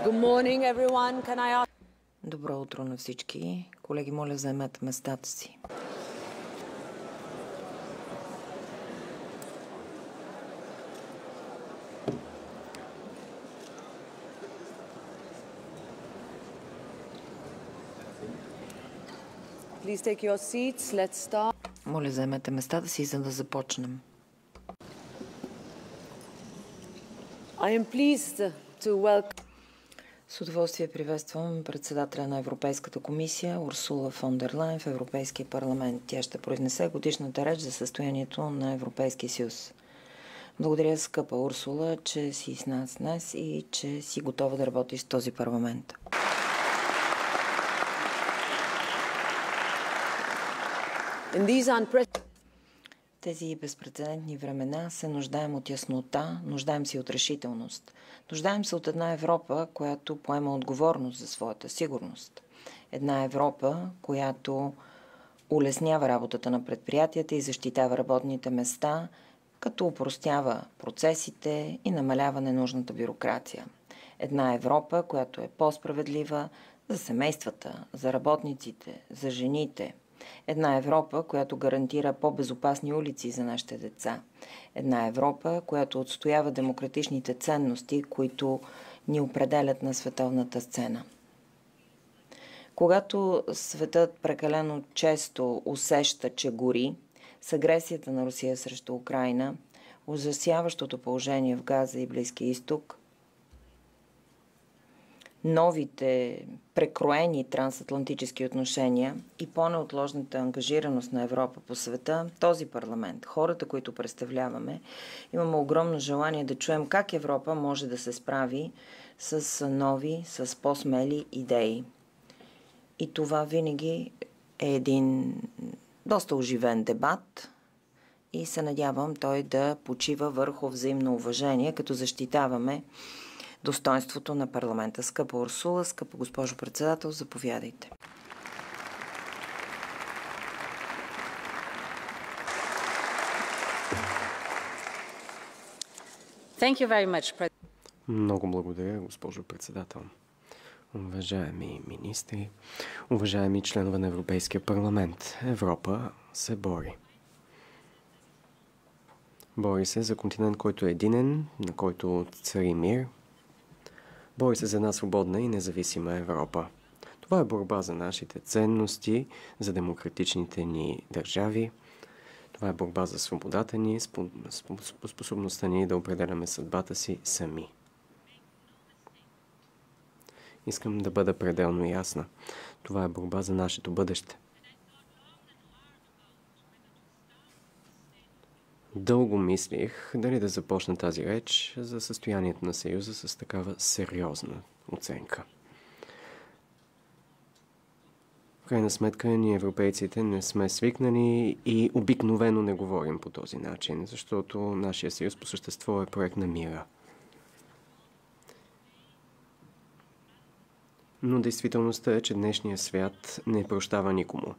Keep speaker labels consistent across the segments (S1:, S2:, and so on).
S1: Good morning, everyone. Can I ask...
S2: Добро утро на всички. Колеги, моля, заемете местата си.
S1: Please take your seats. Let's start.
S2: Моля, заемете местата си, за да започнем.
S1: I am pleased to welcome...
S2: С удоволствие приветствам председателя на Европейската комисия Урсула фон дер Лайен в Европейския парламент. Тя ще произнесе годишната реч за състоянието на Европейския съюз. Благодаря, скъпа Урсула, че си с нас днес и че си готова да работиш в този парламент. Тези безпрецедентни времена се нуждаем от яснота, нуждаем се от решителност. Нуждаем се от една Европа, която поема отговорност за своята сигурност. Една Европа, която улеснява работата на предприятията и защитава работните места, като упростява процесите и намалява ненужната бюрокрация. Една Европа, която е по-справедлива за семействата, за работниците, за жените. Една Европа, която гарантира по-безопасни улици за нашите деца. Една Европа, която отстоява демократичните ценности, които ни определят на световната сцена. Когато светът прекалено често усеща, че гори, с агресията на Русия срещу Украйна, ужасяващото положение в Газа и Близкия изток, новите прекроени трансатлантически отношения и по-неотложната ангажираност на Европа по света, този парламент, хората, които представляваме, имаме огромно желание да чуем как Европа може да се справи с нови, с по-смели идеи. И това винаги е един доста оживен дебат и се надявам той да почива върху взаимно уважение, като защитаваме достоинството на парламента. Скъпа Урсула, скъпа госпожо председател, заповядайте.
S3: Thank you very much.
S4: Много благодаря, госпожо председател. Уважаеми министри, уважаеми членове на Европейския парламент, Европа се бори. Бори се за континент, който е единен, на който цари мир. Бори се за една свободна и независима Европа. Това е борба за нашите ценности, за демократичните ни държави. Това е борба за свободата ни, способността ни да определяме съдбата си сами. Искам да бъда пределно ясна. Това е борба за нашето бъдеще. Дълго мислих дали да започна тази реч за състоянието на Съюза с такава сериозна оценка. В крайна сметка, ние европейците не сме свикнали и обикновено не говорим по този начин, защото нашия съюз по същество е проект на мира. Но действителността е, че днешният свят не прощава никому.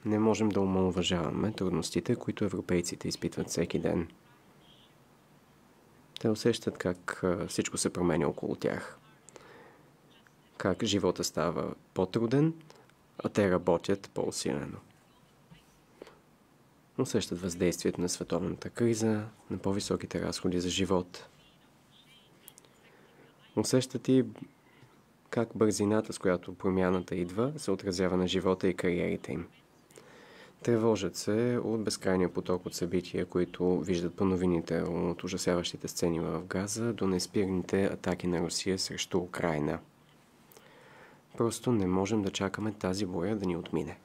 S4: Не можем да омаловажаваме трудностите, които европейците изпитват всеки ден. Те усещат как всичко се променя около тях. Как живота става по-труден, а те работят по-усилено. Усещат въздействието на световната криза, на по-високите разходи за живот. Усещат и как бързината, с която промяната идва, се отразява на живота и кариерите им. Тревожат се от безкрайния поток от събития, които виждат по новините, от ужасяващите сцени в Газа до неспирните атаки на Русия срещу Украйна. Просто не можем да чакаме тази боя да ни отмине.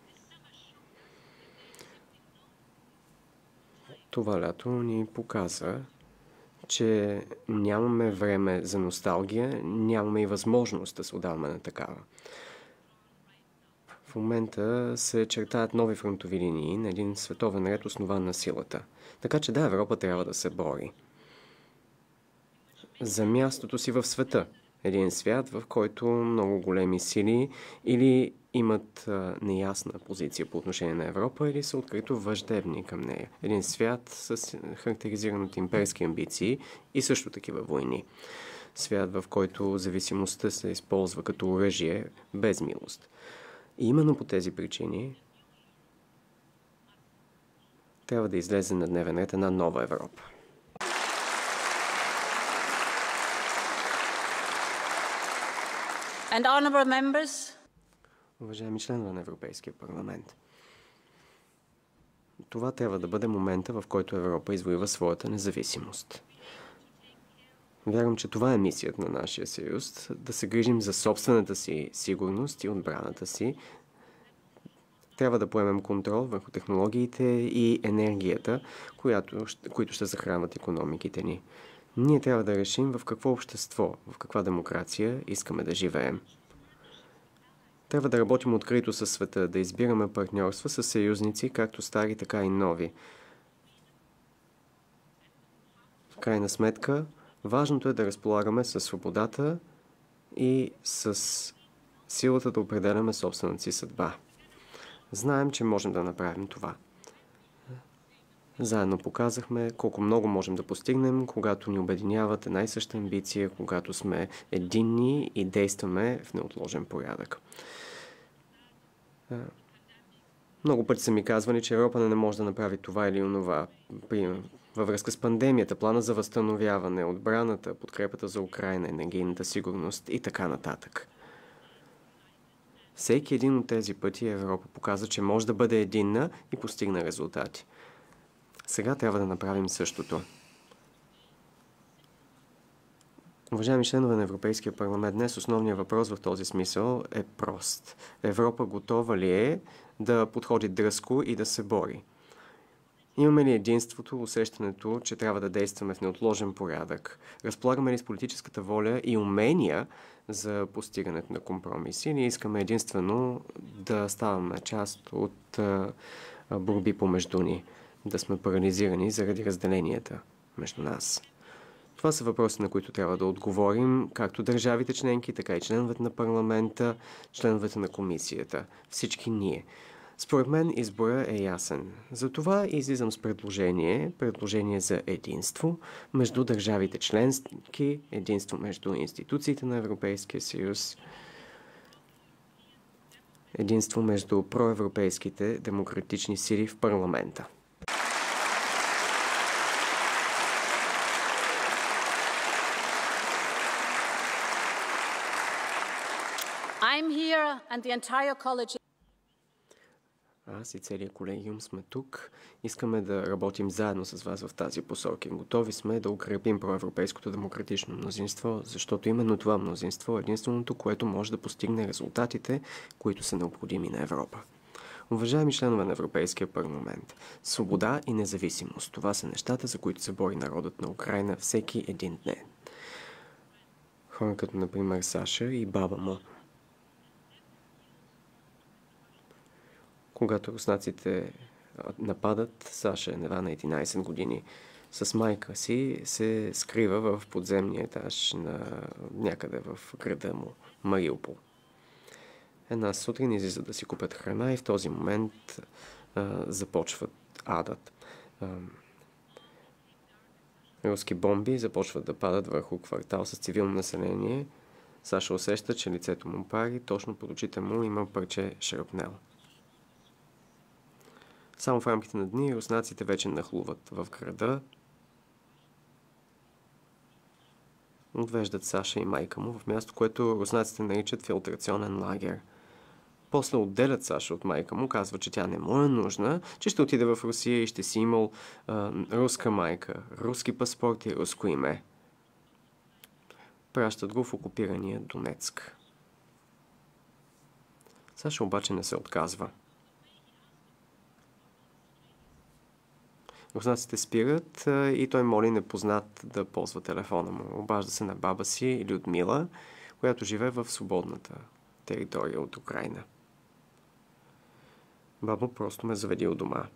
S4: Това лято ни показа, че нямаме време за носталгия, нямаме и възможност да се отдаваме на такава. В момента се чертаят нови фронтови линии на един световен ред, основан на силата. Така че да, Европа трябва да се бори за мястото си в света. Един свят, в който много големи сили или имат неясна позиция по отношение на Европа, или са открито враждебни към нея. Един свят с характеризиран от имперски амбиции и също такива войни. свят, в който зависимостта се използва като оръжие без милост. И именно по тези причини трябва да излезе на дневен ред една нова Европа.
S3: And honorable members,
S4: Уважаеми членове на Европейския парламент, това трябва да бъде момента, в който Европа извоюва своята независимост. Вярвам, че това е мисията на нашия съюз, да се грижим за собствената си сигурност и отбраната си. Трябва да поемем контрол върху технологиите и енергията, които ще захранват икономиките ни. Ние трябва да решим в какво общество, в каква демокрация искаме да живеем. Трябва да работим открито със света, да избираме партньорства с съюзници, както стари, така и нови. В крайна сметка, важното е да разполагаме със свободата и с силата да определяме собствената си съдба. Знаем, че можем да направим това. Заедно показахме колко много можем да постигнем, когато ни обединяват една и съща амбиция, когато сме единни и действаме в неотложен порядък. Много пъти са ми казвали, че Европа не може да направи това или онова. Във връзка с пандемията, плана за възстановяване, отбраната, подкрепата за Украйна, енергийната сигурност и така нататък. Всеки един от тези пъти Европа показа, че може да бъде единна и постигна резултати. Сега трябва да направим същото. Уважаеми членове на Европейския парламент, днес основният въпрос в този смисъл е прост. Европа готова ли е да подходи дръзко и да се бори? Имаме ли единството, усещането, че трябва да действаме в неотложен порядък? Разполагаме ли с политическата воля и умения за постигането на компромиси? Или искаме единствено да ставаме част от борби помежду ни, да сме парализирани заради разделенията между нас? Това са въпроси, на които трябва да отговорим, както държавите членки, така и членовете на парламента, членовете на комисията. Всички ние. Според мен избора е ясен. Затова излизам с предложение за единство между държавите членки, единство между институциите на Европейския съюз, единство между проевропейските демократични сили в парламента.
S3: I'm here and the entire college.
S4: Аз и целият колегиум сме тук. Искаме да работим заедно с вас в тази посока. Готови сме да укрепим проевропейското демократично мнозинство, защото именно това мнозинство е единственото, което може да постигне резултатите, които са необходими на Европа. Уважаеми членове на Европейския парламент, свобода и независимост – това са нещата, за които се бори народът на Украйна всеки един ден. Хора като, например, Саша и баба му. Когато руснаците нападат, Саша е нева на 11 години. С майка си се скрива в подземния етаж някъде в града му, Мариупол. Една сутрин излизат да си купят храна и в този момент започват адът. Руски бомби започват да падат върху квартал с цивилно население. Саша усеща, че лицето му пари, точно под очите му има парче шрапнел. Само в рамките на дни руснаците вече нахлуват в града. Отвеждат Саша и майка му в място, което руснаците наричат филтрационен лагер. После отделят Саша от майка му, казва, че тя не му е нужна, че ще отиде в Русия и ще си имал руска майка, руски паспорт и руско име. Пращат го в окупирания Донецк. Саша обаче не се отказва. Руснаците спират и той моли непознат да ползва телефона му. Обажда се на баба си Людмила, която живее в свободната територия от Украйна. Баба, просто ме заведи у дома.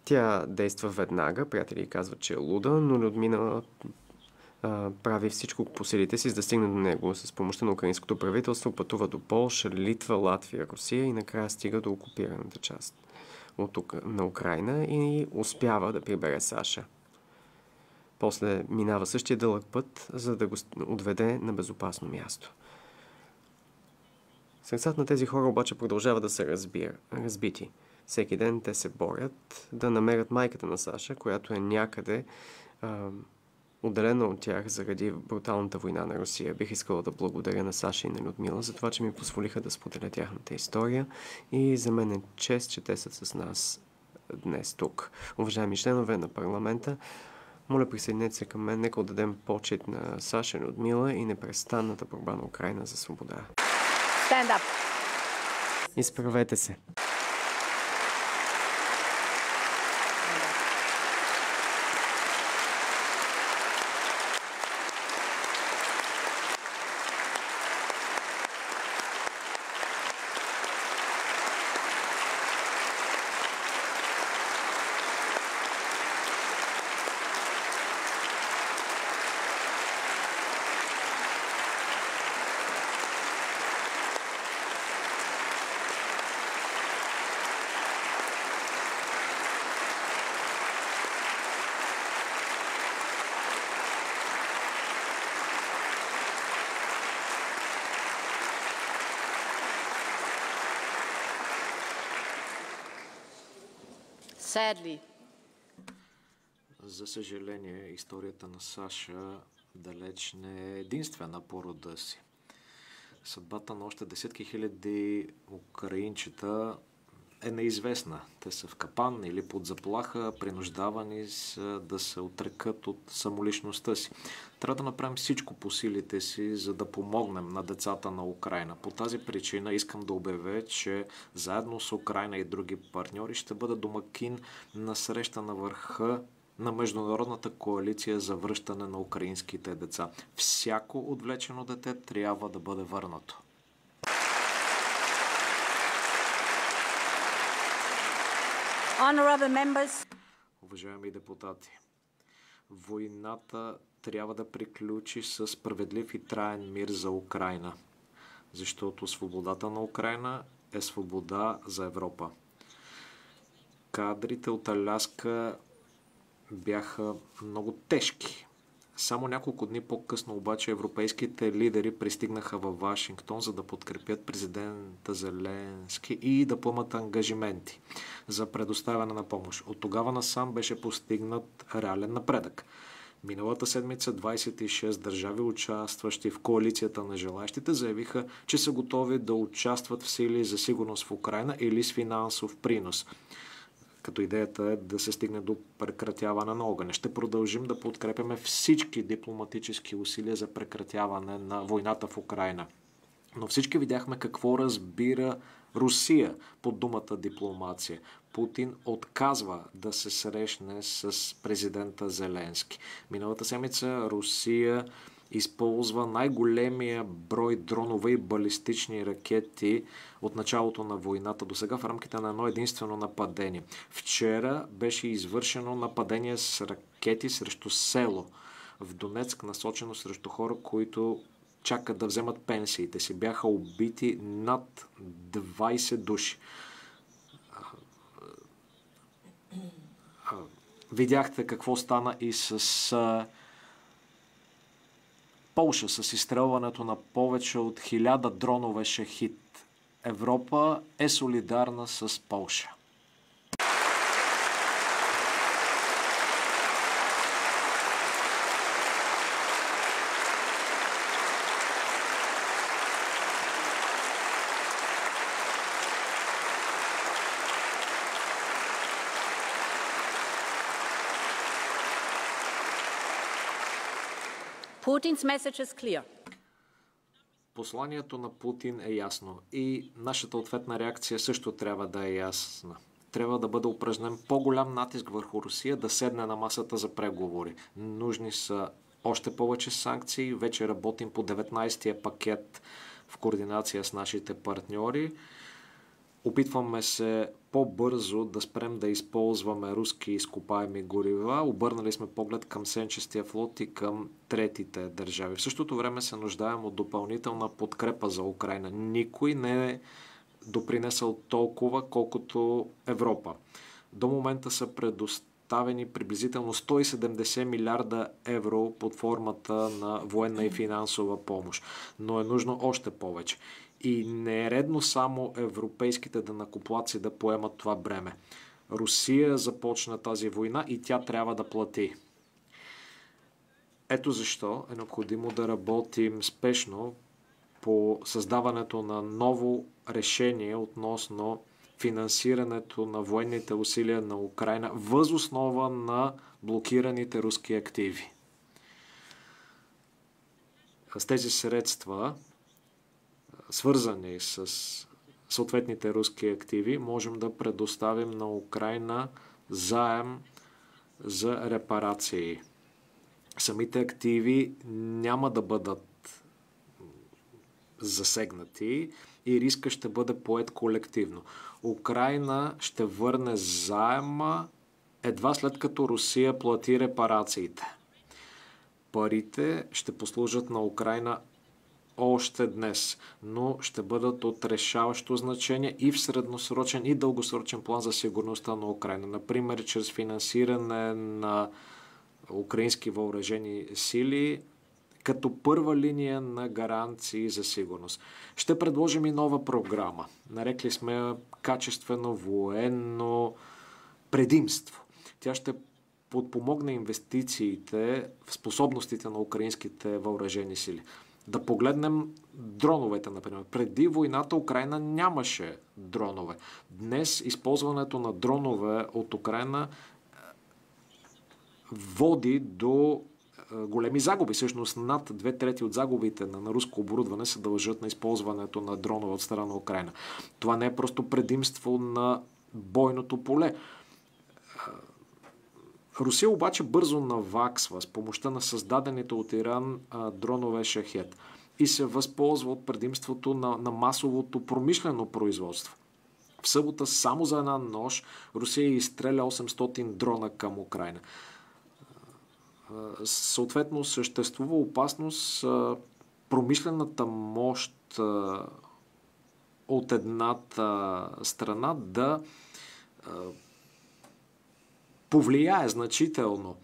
S4: Тя действа веднага, приятели казват, че е луда, но Людмила прави всичко по силите си, за да стигне до него. С помощта на украинското правителство пътува до Полша, Литва, Латвия, Русия и накрая стига до окупираната част на Украйна и успява да прибере Саша. После минава същия дълъг път, за да го отведе на безопасно място. Сърцата на тези хора обаче продължава да са разбити. Всеки ден те се борят да намерят майката на Саша, която е някъде отделена от тях заради бруталната война на Русия. Бих искала да благодаря на Саша и на Людмила за това, че ми позволиха да споделя тяхната история и за мен е чест, че те са с нас днес тук. Уважаеми членове на парламента, моля, присъединете се към мен, нека отдадем почет на Саша и Людмила и непрестанната борба на Украйна за свобода.
S3: Stand up.
S4: Изправете се.
S3: Sadly,
S5: За съжаление, историята на Саша далеч не е единствена по рода си. Съдбата на още десетки хиляди украинчета е неизвестна. Те са в капан или под заплаха, принуждавани са да се отрекат от самоличността си. Трябва да направим всичко по силите си, за да помогнем на децата на Украйна. По тази причина искам да обявя, че заедно с Украйна и други партньори ще бъда домакин на среща на върха на Международната коалиция за връщане на украинските деца. Всяко отвлечено дете трябва да бъде върнато.
S3: honorable members,
S5: Уважаеми депутати, войната трябва да приключи с справедлив и траен мир за Украйна, защото свободата на Украйна е свобода за Европа. Кадрите от Аляска бяха много тежки. Само няколко дни по-късно обаче европейските лидери пристигнаха във Вашингтон, за да подкрепят президента Зеленски и да поемат ангажименти за предоставяне на помощ. От тогава насам беше постигнат реален напредък. Миналата седмица 26 държави, участващи в коалицията на желащите, заявиха, че са готови да участват в сили за сигурност в Украйна или с финансов принос, като идеята е да се стигне до прекратяване на огъня. Ще продължим да подкрепяме всички дипломатически усилия за прекратяване на войната в Украйна. Но всички видяхме какво разбира Русия под думата дипломация. Путин отказва да се срещне с президента Зеленски. Миналата седмица Русия използва най-големия брой дронове и балистични ракети от началото на войната до сега в рамките на едно единствено нападение. Вчера беше извършено нападение с ракети срещу село в Донецк, насочено срещу хора, които чакат да вземат пенсиите си. Бяха убити над 20 души. Видяхте какво стана и с Полша, с изстрелването на повече от 1000 дронове Шахид. Европа е солидарна с Полша.
S3: Putin's message is clear.
S5: Посланието на Путин е ясно и нашата ответна реакция също трябва да е ясна. Трябва да бъде упражнен по-голям натиск върху Русия да седне на масата за преговори. Нужни са още повече санкции. Вече работим по 19-тия пакет в координация с нашите партньори. Опитваме се по-бързо да спрем да използваме руски изкопаеми горива. Обърнали сме поглед към сенчестия флот и към третите държави. В същото време се нуждаем от допълнителна подкрепа за Украйна. Никой не е допринесъл толкова, колкото Европа. До момента са предоставени предоставени приблизително 170 милиарда евро под формата на военна и финансова помощ. Но е нужно още повече. И не е редно само европейските данъкоплатци да поемат това бреме. Русия започна тази война и тя трябва да плати. Ето защо е необходимо да работим спешно по създаването на ново решение относно финансирането на военните усилия на Украйна въз основа на блокираните руски активи. С тези средства, свързани с съответните руски активи, можем да предоставим на Украйна заем за репарации. Самите активи няма да бъдат засегнати и риска ще бъде поет колективно. Украйна ще върне заема едва след като Русия плати репарациите. Парите ще послужат на Украйна още днес, но ще бъдат от решаващо значение и в средносрочен и дългосрочен план за сигурността на Украйна. Например, чрез финансиране на украински въоръжени сили, като първа линия на гаранции за сигурност. Ще предложим и нова програма. Нарекли сме качествено военно предимство. Тя ще подпомогне инвестициите в способностите на украинските въоръжени сили. Да погледнем дроновете, например. Преди войната Украйна нямаше дронове. Днес използването на дронове от Украйна води до големи загуби. Всъщност над 2/3 от загубите на руско оборудване се дължат на използването на дронове от страна на Украйна. Това не е просто предимство на бойното поле. Русия обаче бързо наваксва с помощта на създадените от Иран дронове Шахед и се възползва от предимството на масовото промишлено производство. В събота само за една нощ Русия изстреля 800 дрона към Украйна. Съответно съществува опасност промишлената мощ от едната страна да повлияе значително.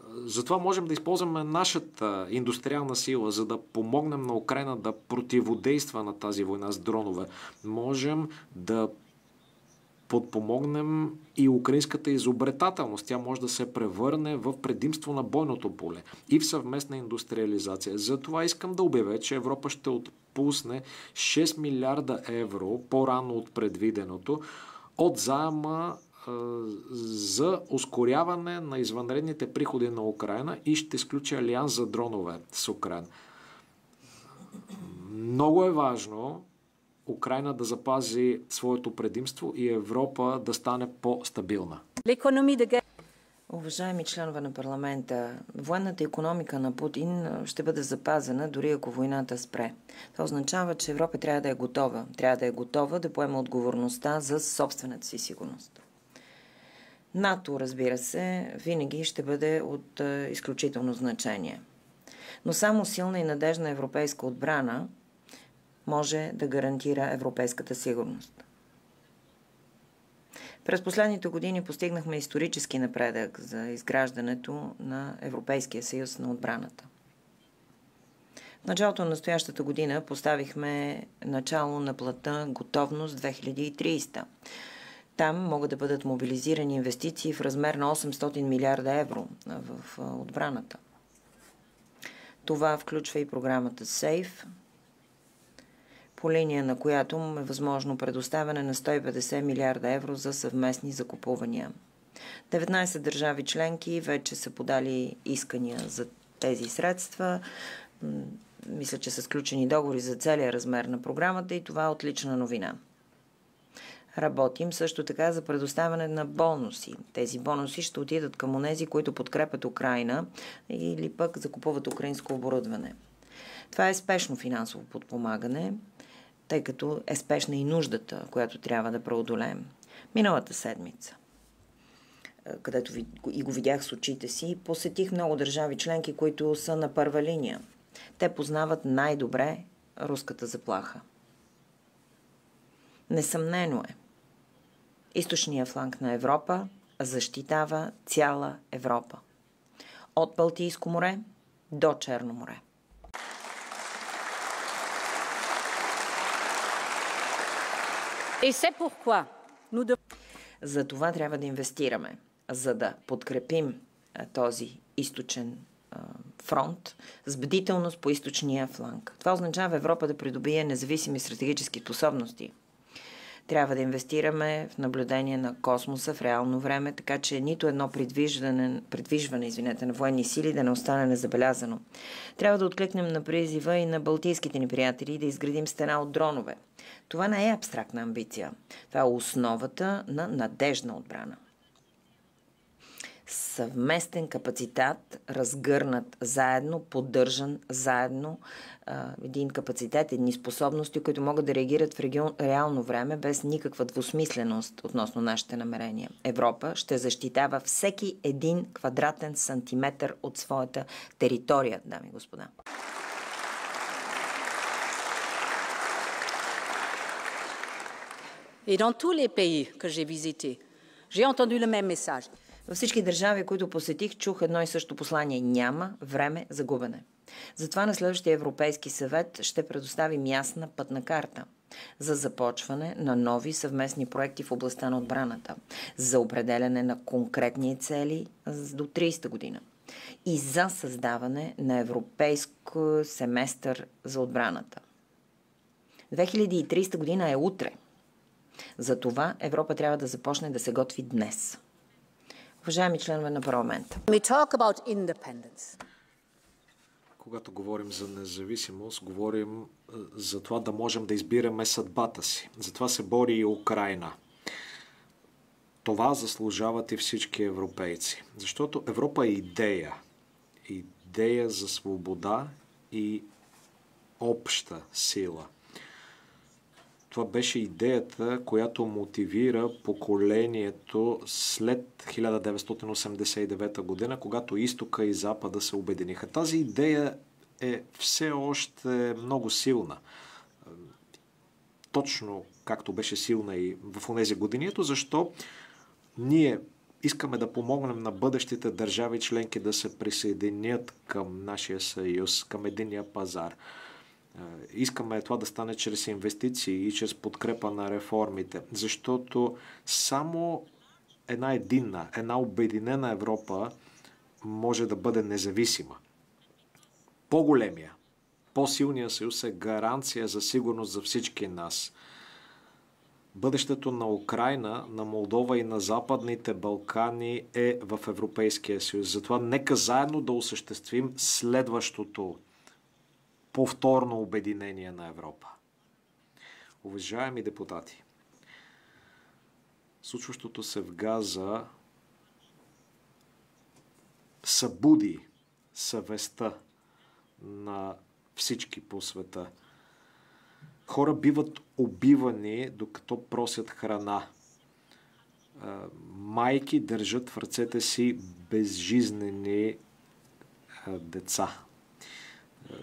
S5: Затова можем да използваме нашата индустриална сила, за да помогнем на Украйна да противодейства на тази война с дронове. Можем да подпомогнем и украинската изобретателност. Тя може да се превърне в предимство на бойното поле и в съвместна индустриализация. Затова искам да обявя, че Европа ще отпусне 6 милиарда евро по-рано от предвиденото от заема за ускоряване на извънредните приходи на Украйна и ще сключи алианс за дронове с Украйна. Много е важно Украйна да запази своето предимство и Европа да стане по-стабилна.
S2: Уважаеми членове на парламента, военната икономика на Путин ще бъде запазена, дори ако войната спре. Това означава, че Европа трябва да е готова. Трябва да е готова да поема отговорността за собствената си сигурност. НАТО, разбира се, винаги ще бъде от изключително значение. Но само силна и надежна европейска отбрана може да гарантира европейската сигурност. През последните години постигнахме исторически напредък за изграждането на Европейския съюз на отбраната. В началото на настоящата година поставихме начало на плана Готовност 2030. Там могат да бъдат мобилизирани инвестиции в размер на 800 милиарда евро в отбраната. Това включва и програмата SAFE, по линия на която е възможно предоставяне на 150 милиарда евро за съвместни закупувания. 19 държави членки вече са подали искания за тези средства. Мисля, че са сключени договори за целия размер на програмата и това е отлична новина. Работим също така за предоставяне на бонуси. Тези бонуси ще отидат към онези, които подкрепят Украйна или пък закупуват украинско оборудване. Това е спешно финансово подпомагане, тъй като е спешна и нуждата, която трябва да преодолеем. Миналата седмица, където и го видях с очите си, посетих много държави членки, които са на първа линия. Те познават най-добре руската заплаха. Несъмнено е. Източният фланг на Европа, защитава цяла Европа. От Балтийско море до Черно море.
S3: Et c'est pourquoi nous devons...
S2: За това трябва да инвестираме, за да подкрепим този източен фронт с бдителност по източния фланг. Това означава Европа да придобие независими стратегически способности. Трябва да инвестираме в наблюдение на космоса в реално време, така че нито едно придвижване на военни сили да не остане незабелязано. Трябва да откликнем на призива и на балтийските ни приятели да изградим стена от дронове. Това не е абстрактна амбиция. Това е основата на надежна отбрана. Съвместен капацитет, разгърнат заедно, поддържан заедно, един капацитет, едни способности, които могат да реагират в реално време без никаква двусмисленост относно нашите намерения. Европа ще защитава всеки един квадратен сантиметър от своята територия, дами и господа.
S3: Et dans tous les pays que j'ai visités, j'ai entendu le même message.
S2: Във всички държави, които посетих, чух едно и също послание. Няма време за губене. Затова на следващия Европейски съвет ще предоставим ясна пътна карта за започване на нови съвместни проекти в областта на отбраната, за определяне на конкретни цели до 30-та година и за създаване на европейско семестър за отбраната. 2030 година е утре. Затова Европа трябва да започне да се готви днес. Уважаеми членове на парламента.
S5: Когато говорим за независимост, говорим за това да можем да избираме съдбата си. Затова се бори и Украйна. Това заслужават и всички европейци. Защото Европа е идея. Идея за свобода и обща сила. Това беше идеята, която мотивира поколението след 1989 година, когато изтока и запада се обединиха. Тази идея е все още много силна. Точно както беше силна и в тези години. Ето защо ние искаме да помогнем на бъдещите държави членки да се присъединят към нашия съюз, към единния пазар. Искаме това да стане чрез инвестиции и чрез подкрепа на реформите, защото само една единна, една обединена Европа може да бъде независима. По-големия, по-силния съюз е гаранция за сигурност за всички нас. Бъдещето на Украйна, на Молдова и на Западните Балкани е в Европейския съюз. Затова нека заедно да осъществим следващото повторно обединение на Европа. Уважаеми депутати, случващото се в Газа събуди съвестта на всички по света. Хора биват убивани, докато просят храна. Майки държат в ръцете си безжизнени деца.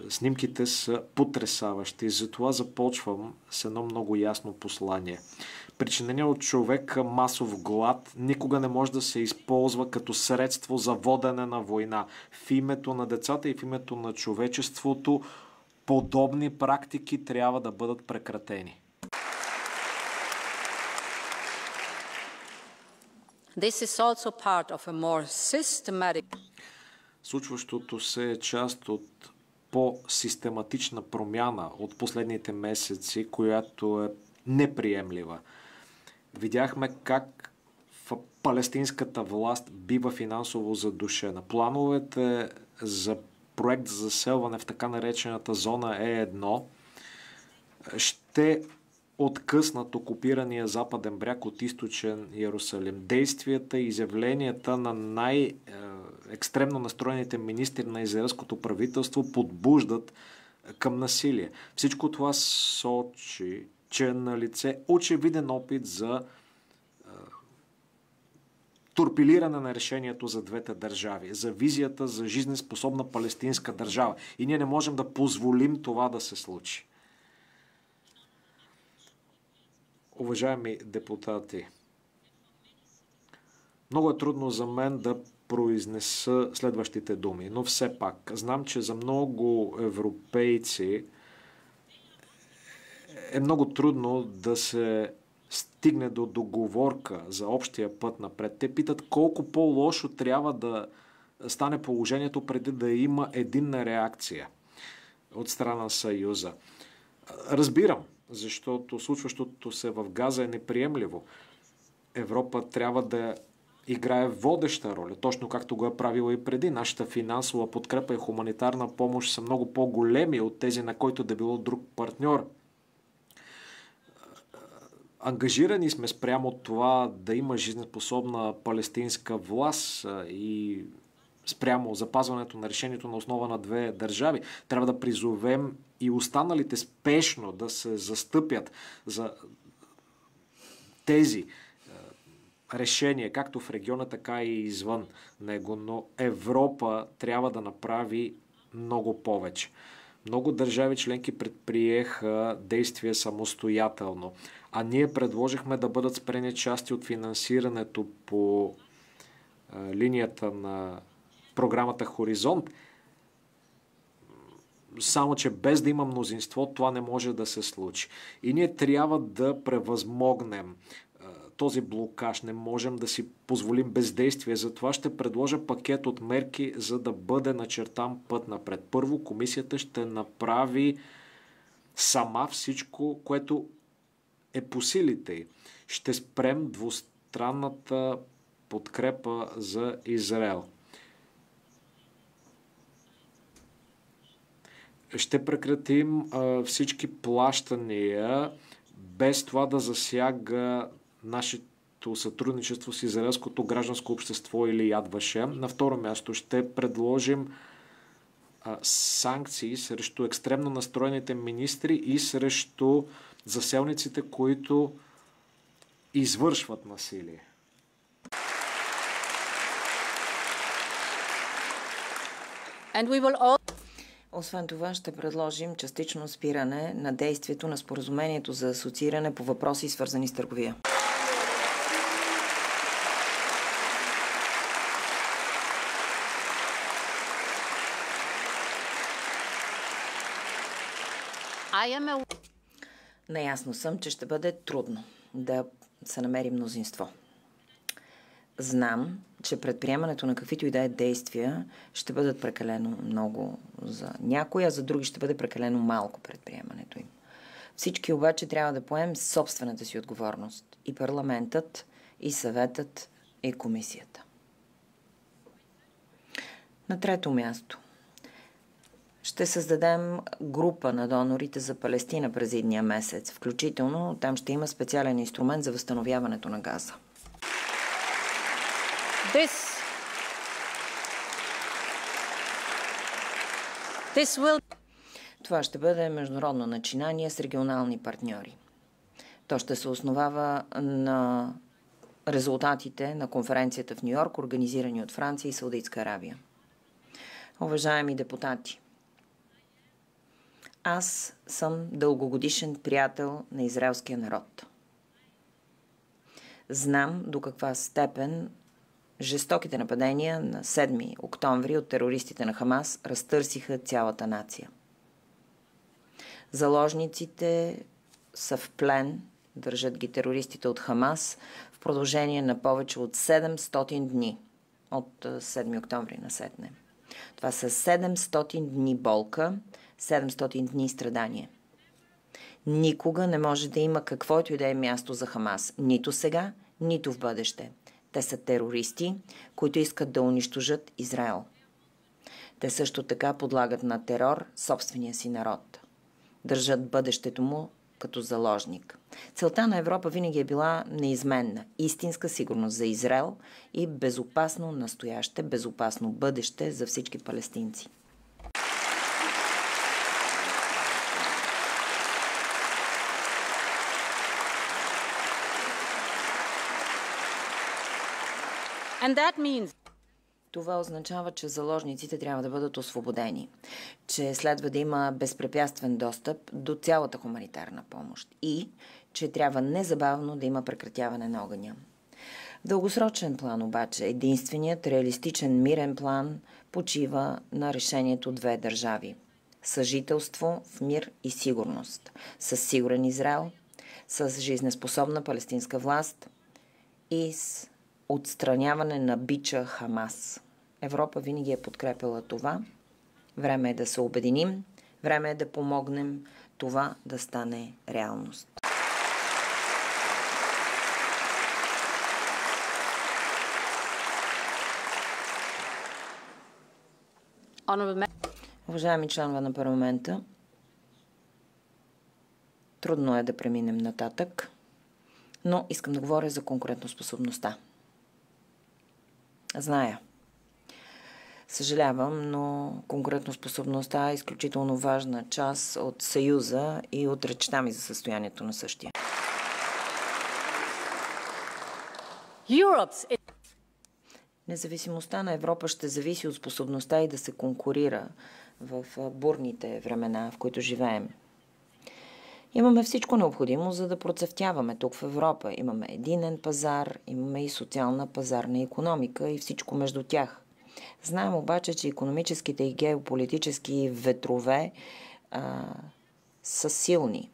S5: Снимките са потресаващи. Затова започвам с едно много ясно послание. Причинения от човека масов глад никога не може да се използва като средство за водене на война. В името на децата и в името на човечеството подобни практики трябва да бъдат прекратени.
S3: This is also part of a more systematic...
S5: Случващото се е част от по-систематична промяна от последните месеци, която е неприемлива. Видяхме как в палестинската власт бива финансово задушена. Плановете за проект за заселване в така наречената зона Е1 ще откъснат окупирания западен бряг от източен Йерусалим. Действията и изявленията на най-екстремно настроените министри на израелското правителство подбуждат към насилие. Всичко това сочи, че е на лице очевиден опит за торпилиране на решението за двете държави, за визията за жизнеспособна палестинска държава. И ние не можем да позволим това да се случи. Уважаеми депутати, Много е трудно за мен да произнеса следващите думи, но все пак знам, че за много европейци е много трудно да се стигне до договорка за общия път напред. Те питат колко по-лошо трябва да стане положението преди да има единна реакция от страна на Съюза. Разбирам, защото случващото се в Газа е неприемливо. Европа трябва да играе водеща роля, точно както го е правила и преди. Нашата финансова подкрепа и хуманитарна помощ са много по-големи от тези, на който да било друг партньор. Ангажирани сме спрямо това да има жизнеспособна палестинска власт и спрямо запазването на решението на основа на две държави. Трябва да призовем и останалите спешно да се застъпят за тези решения, както в региона, така и извън него. Но Европа трябва да направи много повече. Много държави членки предприеха действия самостоятелно, а ние предложихме да бъдат спрени части от финансирането по линията на програмата Хоризонт. Само че без да има мнозинство, това не може да се случи. И ние трябва да превъзмогнем този блокаж. Не можем да си позволим бездействие. Затова ще предложа пакет от мерки, за да бъде начертан път напред. Първо, комисията ще направи сама всичко, което е по силите й. Ще спрем двустранната подкрепа за Израел. Ще прекратим всички плащания, без това да засяга нашето сътрудничество с израелското гражданско общество или Яд Вашем. На второ място ще предложим санкции срещу екстремно настроените министри и срещу заселниците, които извършват насилие.
S3: And we will all...
S2: Освен това, ще предложим частично спиране на действието на споразумението за асоцииране по въпроси, свързани с търговия. Наясно съм, че ще бъде трудно да се намери мнозинство. Знам, че предприемането на каквито и да е действия ще бъдат прекалено много за някои, а за други ще бъде прекалено малко предприемането им. Всички обаче трябва да поемем собствената си отговорност. И парламентът, и съветът, и комисията. На трето място. Ще създадем група на донорите за Палестина през идния месец. Включително там ще има специален инструмент за възстановяването на Газа. Това ще бъде международно начинание с регионални партньори. То ще се основава на резултатите на конференцията в Ню-Йорк, организирани от Франция и Саудитска Арабия. Уважаеми депутати, аз съм дългогодишен приятел на израелския народ. Знам до каква степен жестоките нападения на 7 октомври от терористите на Хамас разтърсиха цялата нация. Заложниците са в плен, държат ги терористите от Хамас в продължение на повече от 700 дни от 7 октомври насетне. Това са 700 дни болка, 700 дни страдания. Никога не може да има каквото и да е място за Хамас. Нито сега, нито в бъдеще. Те са терористи, които искат да унищожат Израел. Те също така подлагат на терор собствения си народ. Държат бъдещето му като заложник. Целта на Европа винаги е била неизменна. Истинска сигурност за Израел и безопасно настояще, безопасно бъдеще за всички палестинци.
S3: And that means...
S2: Това означава, че заложниците трябва да бъдат освободени, че следва да има безпрепятствен достъп до цялата хуманитарна помощ и че трябва незабавно да има прекратяване на огъня. В дългосрочен план обаче единственият реалистичен мирен план почива на решението две държави. Съжителство в мир и сигурност. С сигурен Израел, с жизнеспособна палестинска власт и с отстраняване на бича Хамас. Европа винаги е подкрепила това. Време е да се обединим, време е да помогнем това да стане реалност. Уважаеми членове на парламента, трудно е да преминем нататък, но искам да говоря за конкурентоспособността. Зная. Съжалявам, но конкурентоспособността е изключително важна част от Съюза и от речта ми за състоянието на същия. Независимостта на Европа ще зависи от способността и да се конкурира в бурните времена, в които живеем. Имаме всичко необходимо, за да процъфтяваме тук в Европа. Имаме единен пазар, имаме и социална пазарна икономика и всичко между тях. Знаем обаче, че икономическите и геополитически ветрове са силни.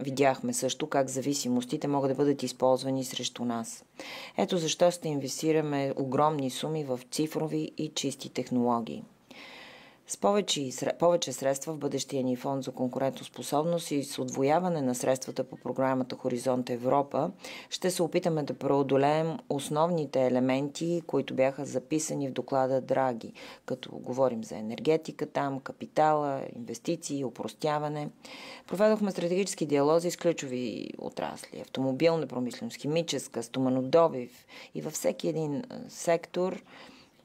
S2: Видяхме също как зависимостите могат да бъдат използвани срещу нас. Ето защо ще инвестираме огромни суми в цифрови и чисти технологии. С повече средства в бъдещия ни фонд за конкурентоспособност и с отвояване на средствата по програмата Хоризонт Европа ще се опитаме да преодолеем основните елементи, които бяха записани в доклада Драги, като говорим за енергетика там, капитала, инвестиции, опростяване. Проведохме стратегически диалози с ключови отрасли, автомобилна промишленост, химическа, стоманодобив и във всеки един сектор.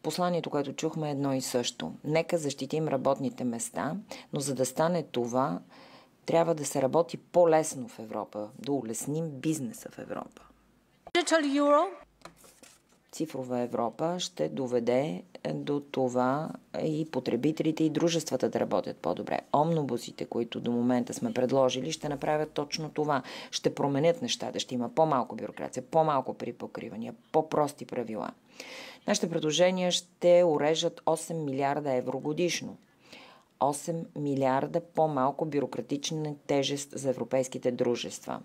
S2: Посланието, което чухме, е едно и също. Нека защитим работните места, но за да стане това, трябва да се работи по-лесно в Европа, да улесним бизнеса в Европа. Цифрова Европа ще доведе до това и потребителите и дружествата да работят по-добре. Омнибусите, които до момента сме предложили, ще направят точно това. Ще променят нещата, ще има по-малко бюрокрация, по-малко припокривания, по-прости правила. Нашите предложения ще урежат 8 милиарда евро годишно. 8 милиарда по-малко бюрократична тежест за европейските дружества.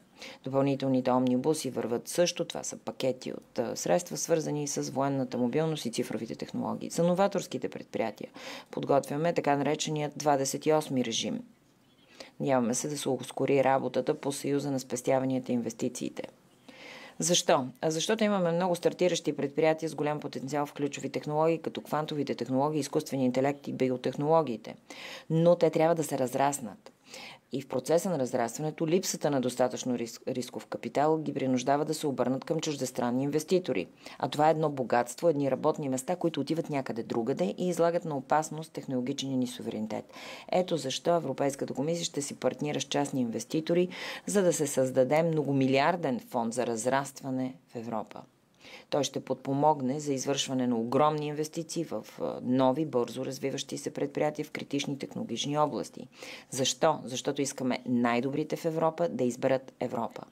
S2: Допълнителните омнибуси върват също. Това са пакети от средства, свързани с военната мобилност и цифровите технологии. За новаторските предприятия подготвяме така нареченият 28-ми режим. Надяваме се да се ускори работата по Съюза на спестяванията и инвестициите. Защо? Защото имаме много стартиращи предприятия с голям потенциал в ключови технологии, като квантовите технологии, изкуствения интелект и биотехнологиите. Но те трябва да се разраснат. И в процеса на разрастването липсата на достатъчно рисков капитал ги принуждава да се обърнат към чуждестранни инвеститори. А това е едно богатство, едни работни места, които отиват някъде другаде и излагат на опасност технологичния ни суверенитет. Ето защо Европейската комисия ще си партнира с частни инвеститори, за да се създаде многомилиарден фонд за разрастване в Европа. Той ще подпомогне за извършване на огромни инвестиции в нови, бързо развиващи се предприятия в критични технологични области. Защо? Защото искаме най-добрите в Европа да изберат Европа.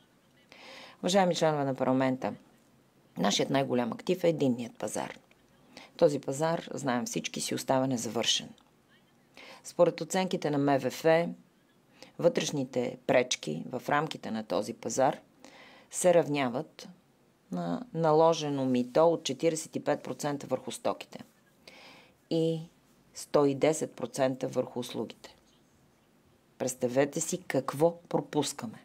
S2: Уважаеми членове на парламента, нашият най-голям актив е единният пазар. Този пазар, знаем всички, си остава незавършен. Според оценките на МВФ, вътрешните пречки в рамките на този пазар се равняват на наложено мито от 45% върху стоките и 110% върху услугите. Представете си какво пропускаме.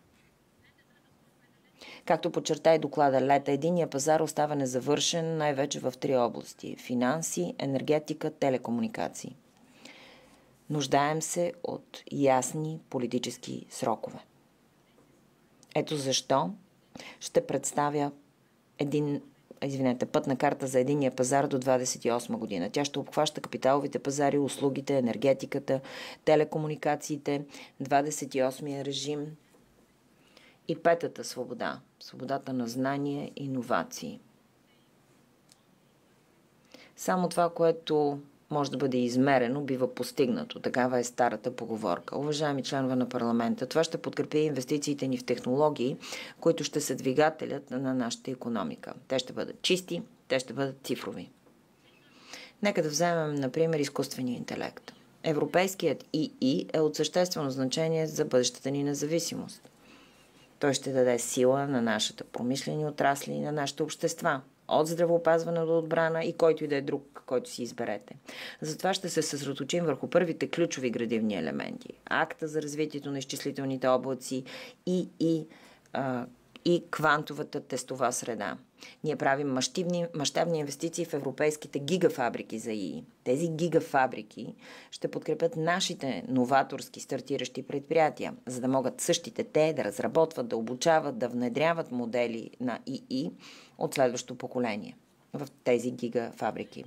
S2: Както подчерта и доклада Лета, единния пазар остава незавършен най-вече в 3 области – финанси, енергетика, телекомуникации. Нуждаем се от ясни политически срокове. Ето защо ще представя пътна карта за единния пазар до 28 година. Тя ще обхваща капиталовите пазари, услугите, енергетиката, телекомуникациите, 28-я режим и 5-та свобода. Свободата на знание и иновации. Само това, което може да бъде измерено, бива постигнато. Такава е старата поговорка. Уважаеми членове на парламента, това ще подкрепи инвестициите ни в технологии, които ще са двигателят на нашата икономика. Те ще бъдат чисти, те ще бъдат цифрови. Нека да вземем, например, изкуствения интелект. Европейският ИИ е от съществено значение за бъдещата ни независимост. Той ще даде сила на нашата промишлени отрасли и на нашите общества. От здравеопазване до отбрана и който и да е друг, който си изберете. Затова ще се съсредоточим върху първите ключови градивни елементи. Акта за развитието на изчислителните облаци и квантовата тестова среда. Ние правим мащабни инвестиции в европейските гигафабрики за ИИ. Тези гигафабрики ще подкрепят нашите новаторски стартиращи предприятия, за да могат същите те да разработват, да обучават, да внедряват модели на ИИ от следващото поколение в тези гигафабрики.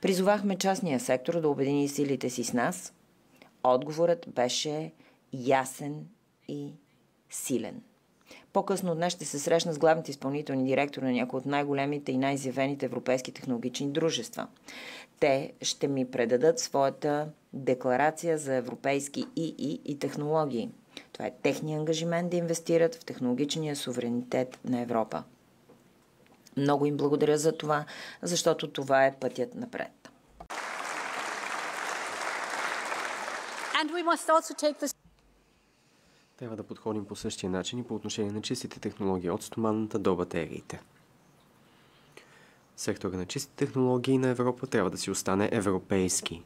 S2: Призовахме частния сектор да обедини силите си с нас. Отговорът беше ясен и силен. По-късно днес ще се срещна с главните изпълнителни директори на някои от най-големите и най-изявените европейски технологични дружества. Те ще ми предадат своята декларация за европейски ИИ и технологии. Това е техния ангажимент да инвестират в технологичния суверенитет на Европа. Много им благодаря за това, защото това е пътят напред.
S3: And we must also take this.
S4: Трябва да подходим по същия начин и по отношение на чистите технологии, от стоманата до батериите. Сектора на чисти технологии на Европа трябва да си остане европейски,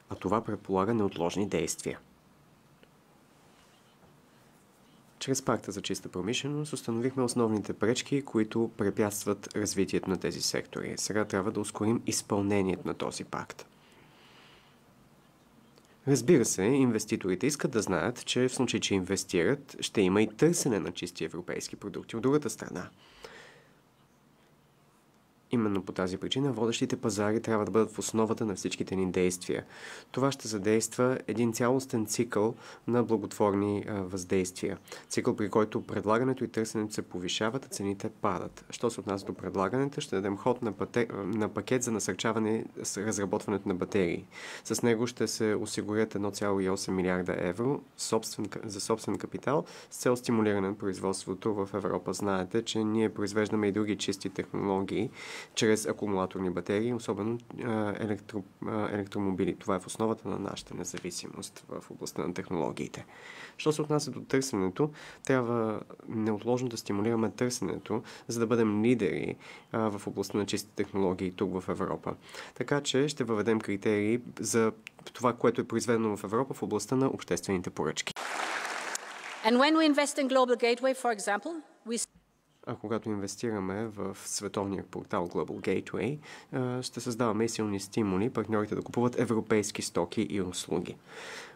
S4: а това предполага неотложни действия. Чрез пакта за чиста промишленост установихме основните пречки, които препятстват развитието на тези сектори. Сега трябва да ускорим изпълнението на този пакт. Разбира се, инвеститорите искат да знаят, че в случай, че инвестират, ще има и търсене на чисти европейски продукти от другата страна. Именно по тази причина водещите пазари трябва да бъдат в основата на всичките ни действия. Това ще задейства един цялостен цикъл на благотворни въздействия. Цикъл, при който предлагането и търсенето се повишават, а цените падат. Що се отнася до предлагането, ще дадем ход на пакет за насърчаване с разработването на батерии. С него ще се осигурят 1,8 милиарда евро за собствен капитал с цел стимулиране на производството в Европа. Знаете, че ние произвеждаме и други чисти технологии чрез акумулаторни батерии, особено електромобили. Това е в основата на нашата независимост в областта на технологиите. Що се отнася до търсенето, трябва неотложно да стимулираме търсенето, за да бъдем лидери в областта на чисти технологии тук в Европа. Така че ще въведем критерии за това, което е произведено в Европа в областта на обществените поръчки.
S3: And when we invest in Global Gateway, for example, we...
S4: А когато инвестираме в световния портал Global Gateway, ще създаваме и силни стимули партньорите да купуват европейски стоки и услуги.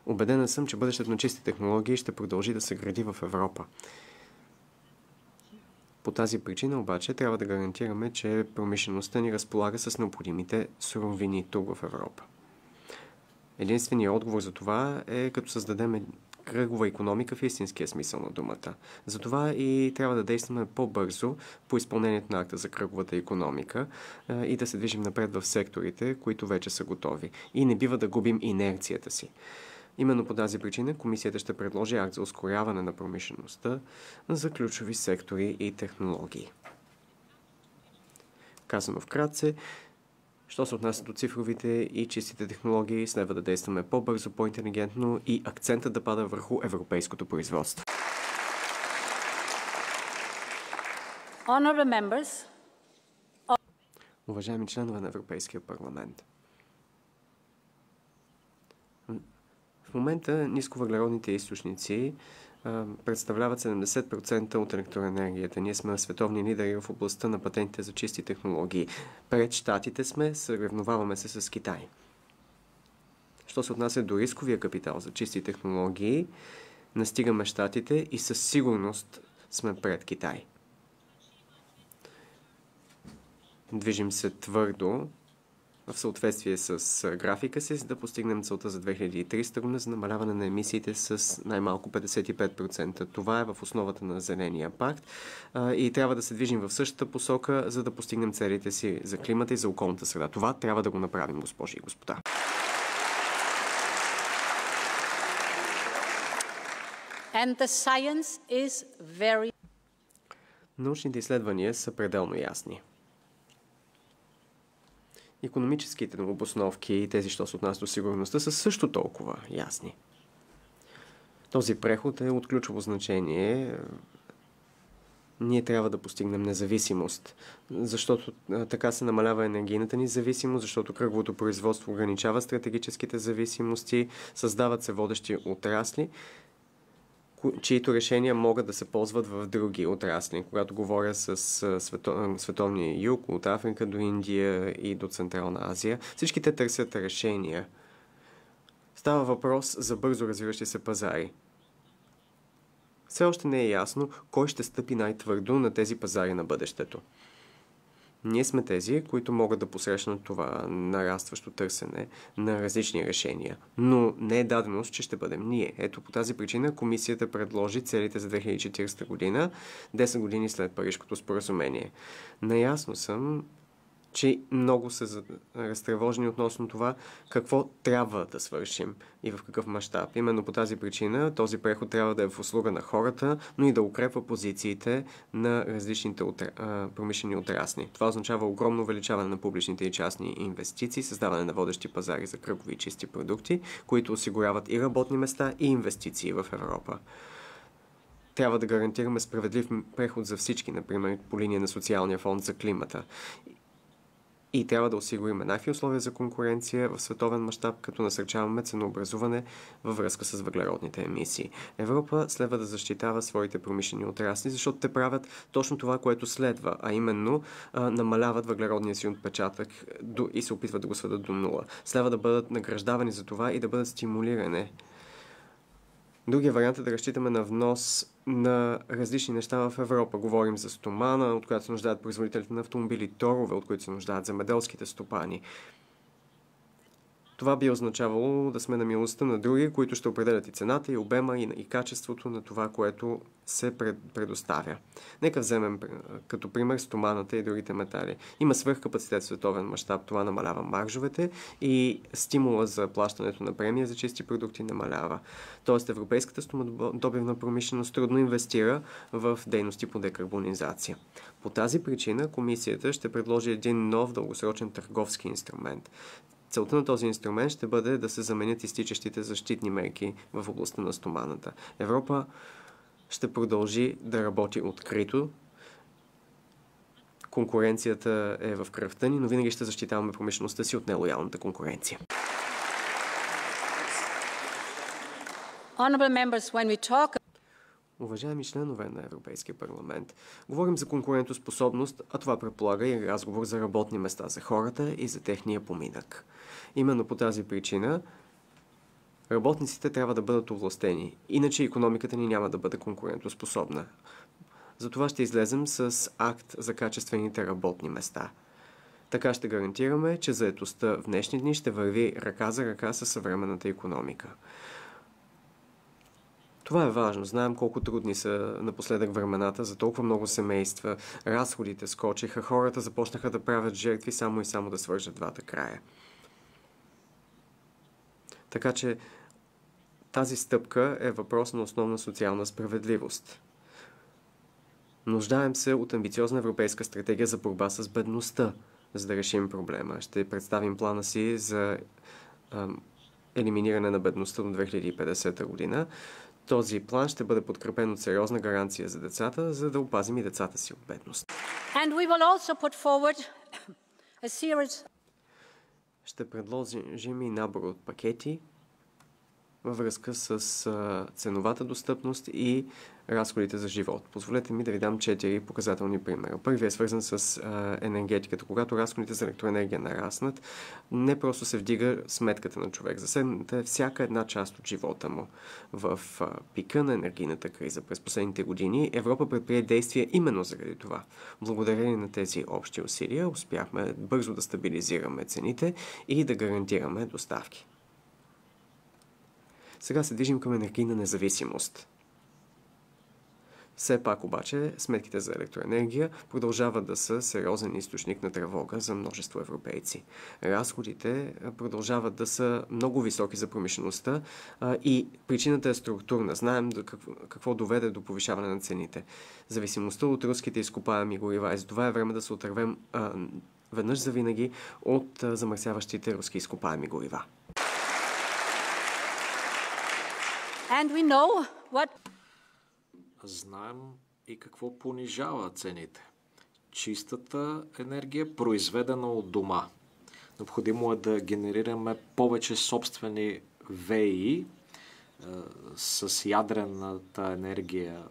S4: Убедена съм, че бъдещето на чисти технологии ще продължи да се гради в Европа. По тази причина обаче трябва да гарантираме, че промишлеността ни разполага с необходимите суровини тук в Европа. Единственият отговор за това е като създадем кръгова икономика в истинския смисъл на думата. Затова и трябва да действаме по-бързо по изпълнението на акта за кръговата икономика и да се движим напред в секторите, които вече са готови. И не бива да губим инерцията си. Именно по тази причина комисията ще предложи акт за ускоряване на промишлеността за ключови сектори и технологии. Казано вкратце, що се отнася до цифровите и чистите технологии, следва да действаме по-бързо, по-интелигентно и акцентът да пада върху европейското производство. Уважаеми членове на Европейския парламент, в момента нисковъглеродните източници представляват 70% от електроенергията. Ние сме световни лидери в областта на патентите за чисти технологии. Пред щатите сме, съревноваваме се с Китай. Що се отнася до рисковия капитал за чисти технологии, настигаме щатите и със сигурност сме пред Китай. Движим се твърдо в съответствие с графика си, за да постигнем целта за 2300 година за намаляване на емисиите с най-малко 55%. Това е в основата на Зеления пакт и трябва да се движим в същата посока, за да постигнем целите си за климата и за околната среда. Това трябва да го направим, госпожи и господа.
S3: And the science is very...
S4: Научните изследвания са пределно ясни. Икономическите обосновки и тези, що се отнася до сигурността, са също толкова ясни. Този преход е от ключово значение. Ние трябва да постигнем независимост, защото така се намалява енергийната ни зависимост, защото кръговото производство ограничава стратегическите зависимости, създават се водещи отрасли, чието решения могат да се ползват в други отрасли. Когато говоря с световния юг, от Африка до Индия и до Централна Азия, всички те търсят решения. Става въпрос за бързо развиващи се пазари. Все още не е ясно кой ще стъпи най-твърдо на тези пазари на бъдещето. Ние сме тези, които могат да посрещнат това нарастващо търсене на различни решения. Но не е даденост, че ще бъдем ние. Ето по тази причина комисията предложи целите за 2040 година, 10 години след Парижкото споразумение. Наясно съм, че много са разтревожени относно това какво трябва да свършим и в какъв мащаб. Именно по тази причина този преход трябва да е в услуга на хората, но и да укрепва позициите на различните промишлени отрасли. Това означава огромно увеличаване на публичните и частни инвестиции, създаване на водещи пазари за кръгови и чисти продукти, които осигуряват и работни места, и инвестиции в Европа. Трябва да гарантираме справедлив преход за всички, например по линия на социалния фонд за климата. И трябва да осигурим еднакви условия за конкуренция в световен мащаб, като насърчаваме ценообразуване във връзка с въглеродните емисии. Европа следва да защитава своите промишлени отрасли, защото те правят точно това, което следва, а именно намаляват въглеродния си отпечатък и се опитват да го сведат до нула. Следва да бъдат награждавани за това и да бъдат стимулирани. Другия вариант е да разчитаме на внос на различни неща в Европа. Говорим за стомана, от която се нуждаят производителите на автомобили, торове, от които се нуждаят земеделските стопани. Това би означавало да сме на милостта на други, които ще определят и цената, и обема, и качеството на това, което се предоставя. Нека вземем като пример стоманата и другите метали. Има свръхкапацитет в световен мащаб, това намалява маржовете и стимула за плащането на премия за чисти продукти намалява. Тоест европейската стоманодобивна промишленост трудно инвестира в дейности по декарбонизация. По тази причина комисията ще предложи един нов дългосрочен търговски инструмент. Целта на този инструмент ще бъде да се заменят изтичащите защитни мерки в областта на стоманата. Европа ще продължи да работи открито. Конкуренцията е в кръвта ни, но винаги ще защитаваме промишлеността си от нелоялната конкуренция. Уважаеми членове на Европейския парламент, говорим за конкурентоспособност, а това предполага и разговор за работни места за хората и за техния поминък. Именно по тази причина работниците трябва да бъдат овластени, иначе икономиката ни няма да бъде конкурентоспособна. Затова ще излезем с акт за качествените работни места. Така ще гарантираме, че заетостта в днешни дни ще върви ръка за ръка със съвременната икономика. Това е важно. Знаем колко трудни са напоследък времената за толкова много семейства. Разходите скочиха, хората започнаха да правят жертви само и само да свържат двата края. Така че тази стъпка е въпрос на основна социална справедливост. Нуждаем се от амбициозна европейска стратегия за борба с бедността, за да решим проблема. Ще представим плана си за елиминиране на бедността до 2050 година. Този план ще бъде подкрепен от сериозна гаранция за децата, за да опазим и децата си от бедност. Ще предложим и набор от пакети, във връзка с ценовата достъпност и разходите за живот. Позволете ми да ви дам 4 показателни примера. Първият е свързан с енергетиката. Когато разходите за електроенергия нараснат, не просто се вдига сметката на човек. Засегната е всяка една част от живота му. В пика на енергийната криза през последните години Европа предприе действия именно заради това. Благодарение на тези общи усилия успяхме бързо да стабилизираме цените и да гарантираме доставки. Сега се движим към енергийна независимост. Все пак обаче сметките за електроенергия продължават да са сериозен източник на тревога за множество европейци. Разходите продължават да са много високи за промишлеността и причината е структурна. Знаем какво доведе до повишаване на цените. Зависимостта от руските изкопаеми горива. И за това е време да се отървем веднъж завинаги от замърсяващите руски изкопаеми горива.
S3: And we know what...
S5: Знаем и какво понижава цените. Чистата енергия, произведена от дома. Необходимо е да генерираме повече собствени ВИ с ядрената енергия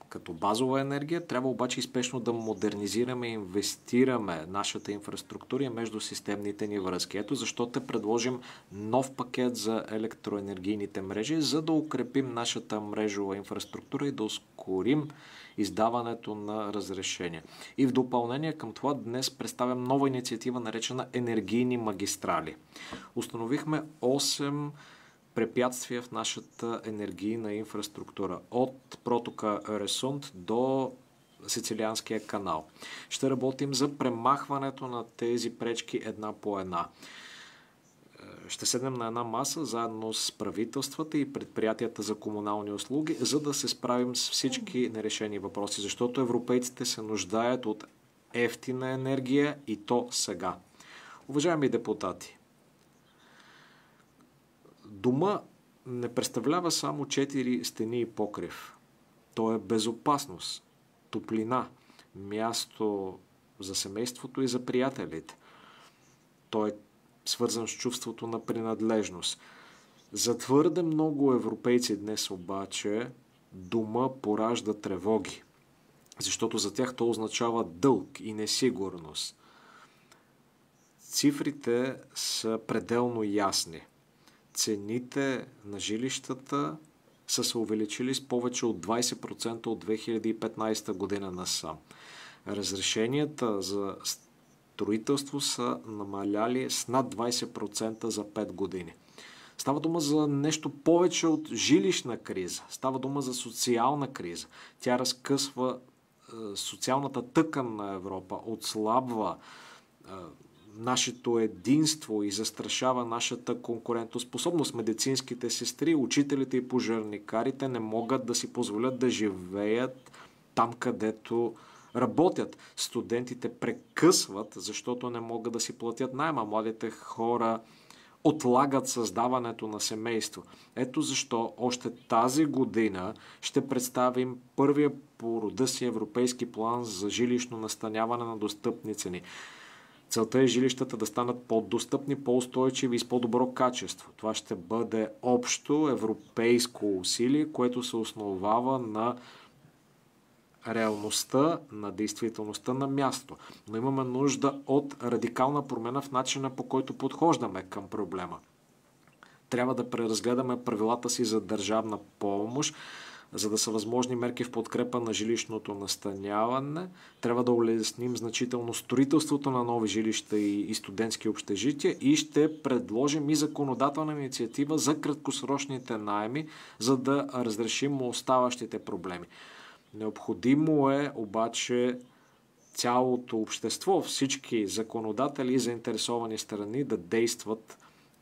S5: като базова енергия. Трябва обаче и спешно да модернизираме и инвестираме нашата инфраструктура и междусистемните ни връзки. Ето защо те предложим нов пакет за електроенергийните мрежи, за да укрепим нашата мрежова инфраструктура и да ускорим издаването на разрешения. И в допълнение към това днес представям нова инициатива, наречена енергийни магистрали. Установихме 8 препятствия в нашата енергийна инфраструктура. От протока Ересунд до Сицилианския канал. Ще работим за премахването на тези пречки една по една. Ще седнем на една маса заедно с правителствата и предприятията за комунални услуги, за да се справим с всички нерешени въпроси, защото европейците се нуждаят от евтина енергия и то сега. Уважаеми депутати, дома не представлява само 4 стени и покрив. То е безопасност, топлина, място за семейството и за приятелите. То е свързан с чувството на принадлежност. За твърде много европейци днес обаче дома поражда тревоги, защото за тях то означава дълг и несигурност. Цифрите са пределно ясни. Цените на жилищата са се увеличили с повече от 20% от 2015 година насам. Разрешенията за строителство са намаляли с над 20% за 5 години. Става дума за нещо повече от жилищна криза. Става дума за социална криза. Тя разкъсва социалната тъкан на Европа, отслабва нашето единство и застрашава нашата конкурентоспособност. Медицинските сестри, учителите и пожарникарите не могат да си позволят да живеят там, където работят. Студентите прекъсват, защото не могат да си платят найма. Младите хора отлагат създаването на семейство. Ето защо още тази година ще представим първия по рода си европейски план за жилищно настаняване на достъпни цени. Целта е жилищата да станат по-достъпни, по-устойчиви и с по-добро качество. Това ще бъде общо европейско усилие, което се основава на реалността, на действителността на място. Но имаме нужда от радикална промяна в начина, по който подхождаме към проблема. Трябва да преразгледаме правилата си за държавна помощ, за да са възможни мерки в подкрепа на жилищното настаняване. Трябва да улесним значително строителството на нови жилища и студентски общежития и ще предложим и законодателна инициатива за краткосрочните наеми, за да разрешим оставащите проблеми. Необходимо е обаче цялото общество, всички законодатели и заинтересовани страни да действат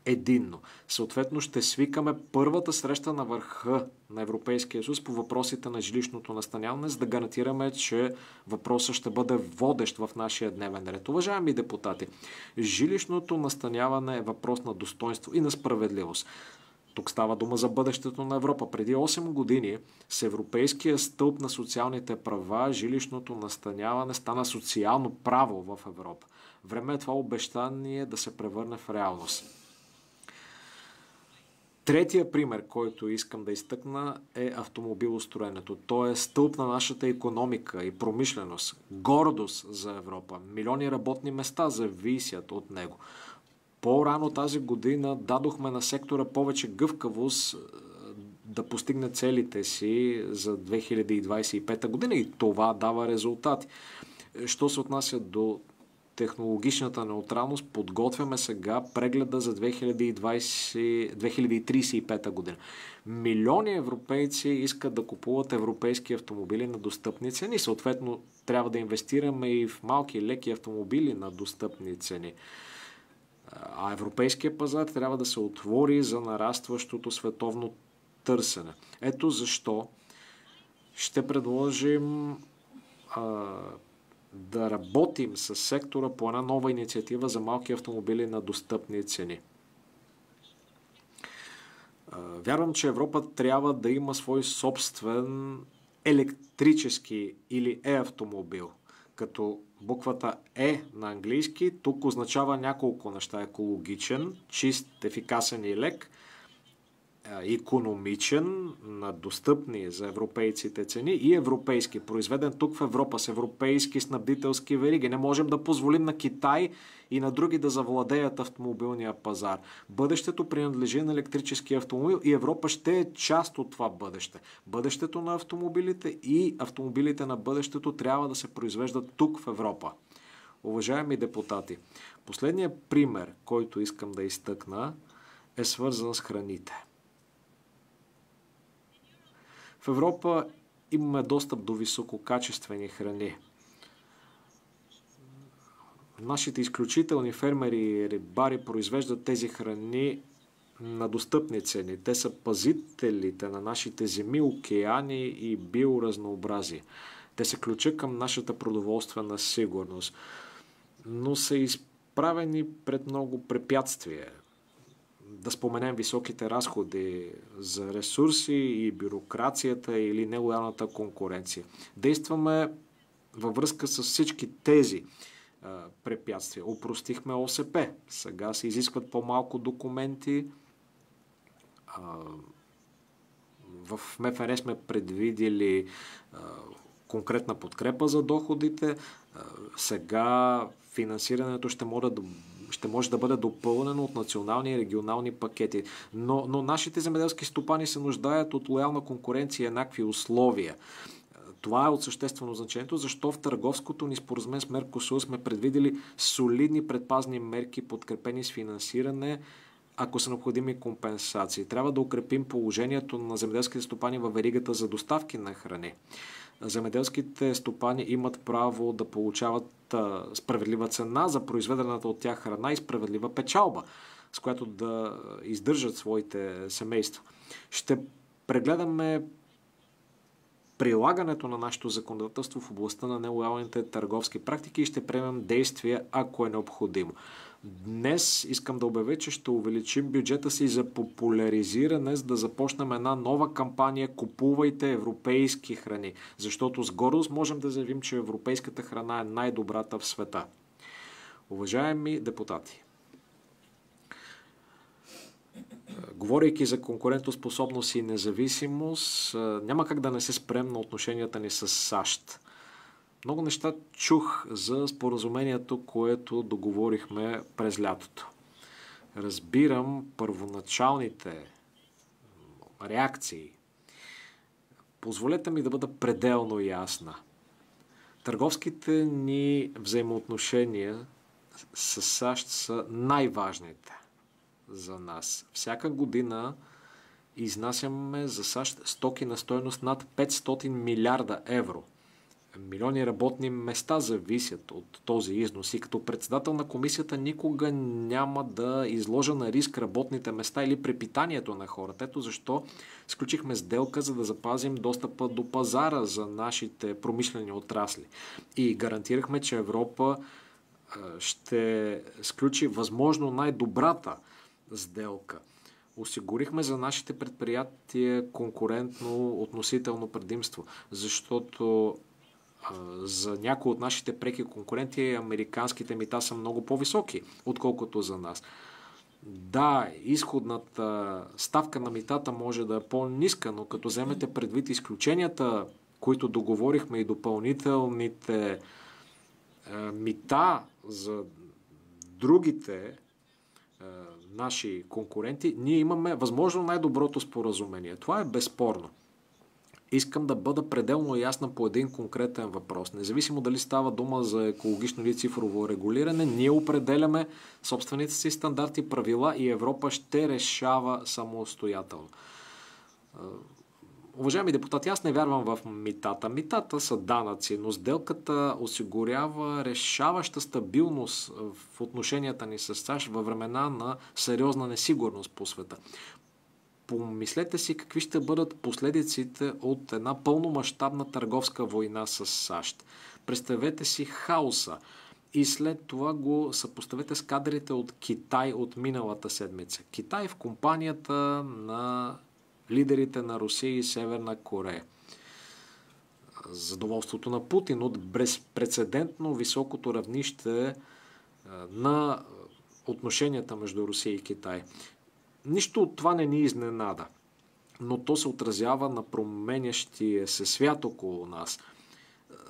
S5: единно. Съответно ще свикаме първата среща на върха на Европейския съюз по въпросите на жилищното настаняване, за да гарантираме, че въпросът ще бъде водещ в нашия дневен ред. Уважаеми депутати, жилищното настаняване е въпрос на достоинство и на справедливост. Тук става дума за бъдещето на Европа. Преди 8 години с Европейския стълб на социалните права жилищното настаняване стана социално право в Европа. Време е това обещание да се превърне в реалност. Третия пример, който искам да изтъкна, е автомобилостроенето. То е стълб на нашата икономика и промишленост. Гордост за Европа. Милиони работни места зависят от него. По-рано тази година дадохме на сектора повече гъвкавост да постигне целите си за 2025 година и това дава резултати. Що се отнася до технологичната неутралност, подготвяме сега прегледа за 2035 година. Милиони европейци искат да купуват европейски автомобили на достъпни цени. Съответно, трябва да инвестираме и в малки леки автомобили на достъпни цени. А европейския пазар трябва да се отвори за нарастващото световно търсене. Ето защо ще предложим да работим с сектора по една нова инициатива за малки автомобили на достъпни цени. Вярвам, че Европа трябва да има свой собствен електрически или автомобил. Като буквата Е на английски тук означава няколко неща. Екологичен, чист, ефикасен и лек, икономичен, на достъпни за европейците цени и европейски, произведен тук в Европа с европейски снабдителски вериги. Не можем да позволим на Китай и на други да завладеят автомобилния пазар. Бъдещето принадлежи на електрически автомобил и Европа ще е част от това бъдеще. Бъдещето на автомобилите и автомобилите на бъдещето трябва да се произвеждат тук в Европа. Уважаеми депутати, последният пример, който искам да изтъкна, е свързан с храните. В Европа имаме достъп до висококачествени храни. Нашите изключителни фермери и рибари произвеждат тези храни на достъпни цени. Те са пазителите на нашите земи, океани и биоразнообразие. Те са ключа към нашата продоволствена сигурност, но са изправени пред много препятствия. Да споменем високите разходи за ресурси и бюрокрацията или нелоялната конкуренция. Действаме във връзка с всички тези препятствия. Опростихме ОСП. Сега се изискват по-малко документи. В МФР сме предвидели конкретна подкрепа за доходите. Сега финансирането ще може да бъде допълнено от национални и регионални пакети. Но нашите земеделски стопани се нуждаят от лоялна конкуренция и еднакви условия. Това е от съществено значението, защо в търговското ни споразумение с Меркосур сме предвидели солидни предпазни мерки, подкрепени с финансиране, ако са необходими компенсации. Трябва да укрепим положението на земеделските стопани във веригата за доставки на храни. Земеделските стопани имат право да получават справедлива цена за произведената от тях храна и справедлива печалба, с която да издържат своите семейства. Ще прегледаме прилагането на нашето законодателство в областта на нелоялните търговски практики и ще приемем действия, ако е необходимо. Днес искам да обявя, че ще увеличим бюджета си за популяризиране, за да започнем една нова кампания "Купувайте европейски храни", защото с гордост можем да заявим, че европейската храна е най-добрата в света. Уважаеми депутати, говорейки за конкурентоспособност и независимост, няма как да не се спрем на отношенията ни с САЩ. Много неща чух за споразумението, което договорихме през лятото. Разбирам първоначалните реакции. Позволете ми да бъда пределно ясна. Търговските ни взаимоотношения с САЩ са най-важните за нас. Всяка година изнасяме за САЩ стоки на стойност над 500 милиарда евро. Милиони работни места зависят от този износ и като председател на комисията никога няма да изложа на риск работните места или препитанието на хората. Ето защо сключихме сделка, за да запазим достъпа до пазара за нашите промишлени отрасли. И гарантирахме, че Европа ще сключи възможно най-добрата сделка. Осигурихме за нашите предприятия конкурентно относително предимство, защото за някои от нашите преки конкуренти американските мита са много по-високи, отколкото за нас. Да, изходната ставка на митата може да е по-ниска, но като вземете предвид изключенията, които договорихме и допълнителните мита за другите наши конкуренти, ние имаме възможно най-доброто споразумение. Това е безспорно. Искам да бъда пределно ясна по един конкретен въпрос. Независимо дали става дума за екологично или цифрово регулиране, ние определяме собствените си стандарти, правила и Европа ще решава самостоятелно. Уважаеми депутати, аз не вярвам в митата. Митата са данъци, но сделката осигурява решаваща стабилност в отношенията ни с САЩ във времена на сериозна несигурност по света. Помислете си какви ще бъдат последиците от една пълномащабна търговска война с САЩ. Представете си хаоса и след това го съпоставете с кадрите от Китай от миналата седмица. Китай в компанията на лидерите на Русия и Северна Корея. Задоволството на Путин от безпрецедентно високото равнище на отношенията между Русия и Китай. Нищо от това не ни изненада, но то се отразява на променящия се свят около нас.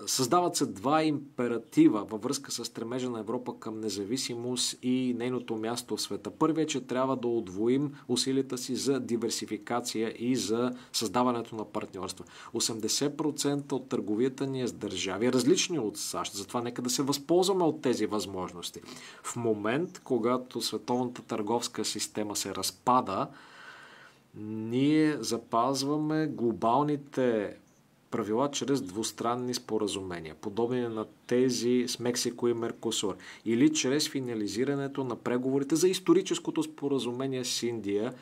S5: Създават се два императива във връзка с стремежа на Европа към независимост и нейното място в света. Първият, че трябва да удвоим усилията си за диверсификация и за създаването на партньорства. 80% от търговията ни е с държави, различни от САЩ. Затова нека да се възползваме от тези възможности. В момент, когато световната търговска система се разпада, ние запазваме глобалните правила чрез двустранни споразумения, подобни на тези с Мексико и Меркосур, или чрез финализирането на преговорите за историческото споразумение с Индия.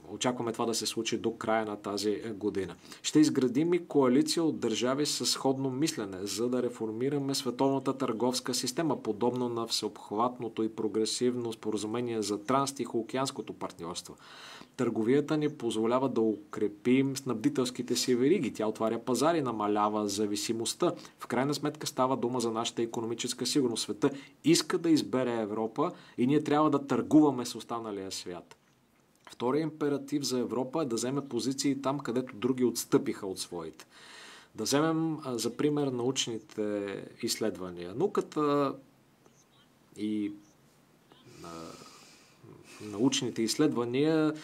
S5: Очакваме това да се случи до края на тази година. Ще изградим и коалиция от държави с сходно мислене, за да реформираме световната търговска система, подобно на всеобхватното и прогресивно споразумение за транстихоокеанското партньорство. Търговията ни позволява да укрепим снабдителските си вериги. Тя отваря пазари, намалява зависимостта. В крайна сметка става дума за нашата икономическа сигурност. Света иска да избере Европа и ние трябва да търгуваме с останалия свят. Вторият императив за Европа е да вземе позиции там, където други отстъпиха от своите. Да вземем за пример научните изследвания. Науката и научните изследвания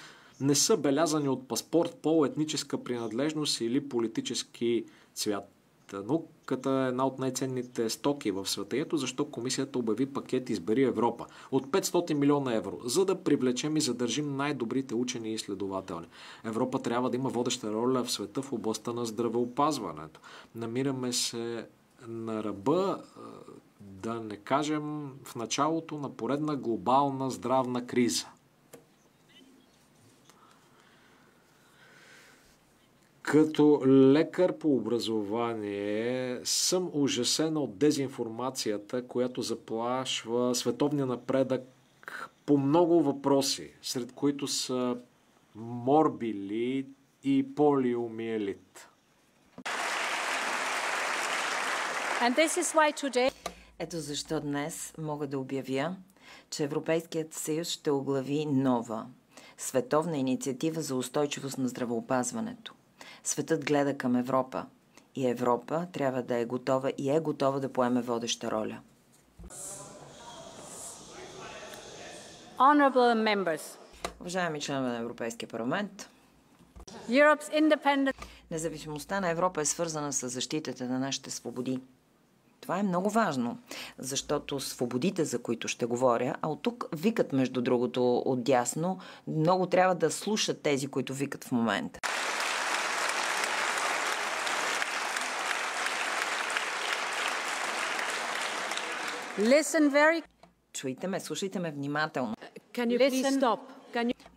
S5: не са белязани от паспорт, пол, етническа принадлежност или политически цвят. Науката е една от най-ценните стоки в света. Ето защо комисията обяви пакет "Избери Европа" от 500 милиона евро, за да привлечем и задържим най-добрите учени и изследователи. Европа трябва да има водеща роля в света в областта на здравеопазването. Намираме се на ръба, да не кажем в началото на поредна глобална здравна криза. Като лекар по образование съм ужасен от дезинформацията, която заплашва световния напредък по много въпроси, сред които са морбили и полиомиелит.
S2: Ето защо днес мога да обявя, че Европейският съюз ще оглави нова световна инициатива за устойчивост на здравеопазването. Светът гледа към Европа и Европа трябва да е готова и е готова да поеме водеща роля. Уважаеми членове на Европейския парламент, независимостта на Европа е свързана с защитата на нашите свободи. Това е много важно, защото свободите, за които ще говоря, а от тук викат, между другото, отдясно, много трябва да слушат тези, които викат в момента. Чуйте ме, слушайте ме внимателно.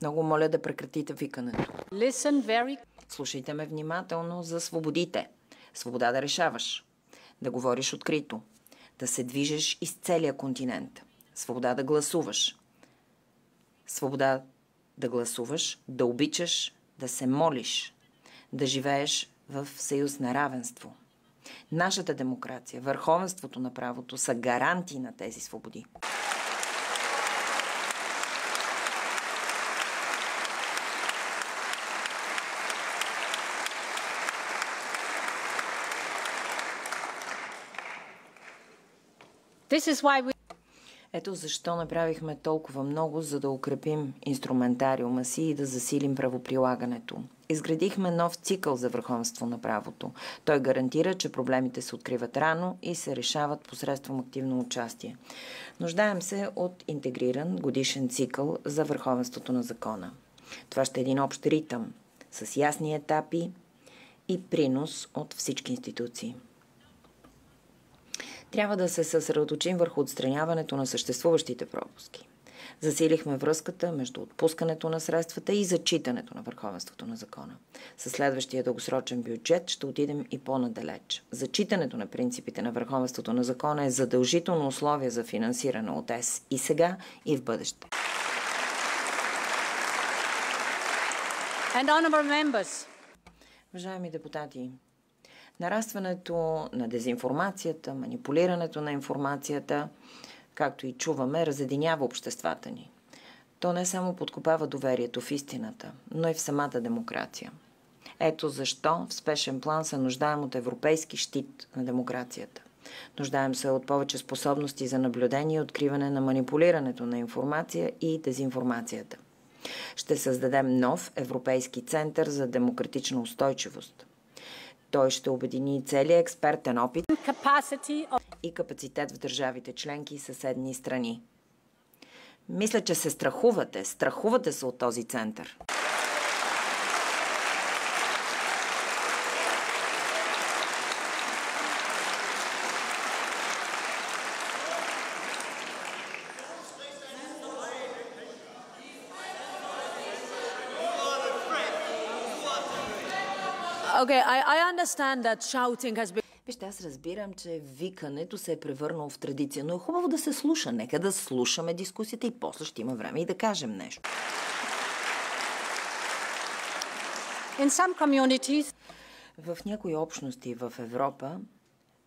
S2: Много моля да прекратите викането. Слушайте ме внимателно за свободите. Свобода да решаваш. Да говориш открито. Да се движиш из целия континент. Свобода да гласуваш. Свобода да гласуваш, да обичаш, да се молиш. Да живееш в съюз на равенство. Нашата демокрация, върховенството на правото са гаранти на тези свободи.
S3: This is why we
S2: Ето защо направихме толкова много, за да укрепим инструментариума си и да засилим правоприлагането. Изградихме нов цикъл за върховенство на правото. Той гарантира, че проблемите се откриват рано и се решават посредством активно участие. Нуждаем се от интегриран годишен цикъл за върховенството на закона. Това ще е един общ ритъм с ясни етапи и принос от всички институции. Трябва да се съсредоточим върху отстраняването на съществуващите пропуски. Засилихме връзката между отпускането на средствата и зачитането на върховенството на закона. Със следващия дългосрочен бюджет ще отидем и по-надалеч. Зачитането на принципите на върховенството на закона е задължително условие за финансиране от ЕС и сега, и в бъдеще.
S3: and honourable members.
S2: Уважаеми депутати, нарастването на дезинформацията, манипулирането на информацията, както и чуваме, разединява обществата ни. То не само подкопава доверието в истината, но и в самата демокрация. Ето защо в спешен план се нуждаем от европейски щит на демокрацията. Нуждаем се от повече способности за наблюдение и откриване на манипулирането на информация и дезинформацията. Ще създадем нов Европейски център за демократична устойчивост. Той ще обедини целият експертен опит и капацитет в държавите членки и съседни страни. Мисля, че се страхувате. Страхувате се от този център.
S1: Okay, I understand that shouting has been...
S2: Вижте, аз разбирам, че викането се е превърнало в традиция, но е хубаво да се слуша. Нека да слушаме дискусията и после ще има време и да кажем нещо.
S3: In some communities,
S2: В някои общности в Европа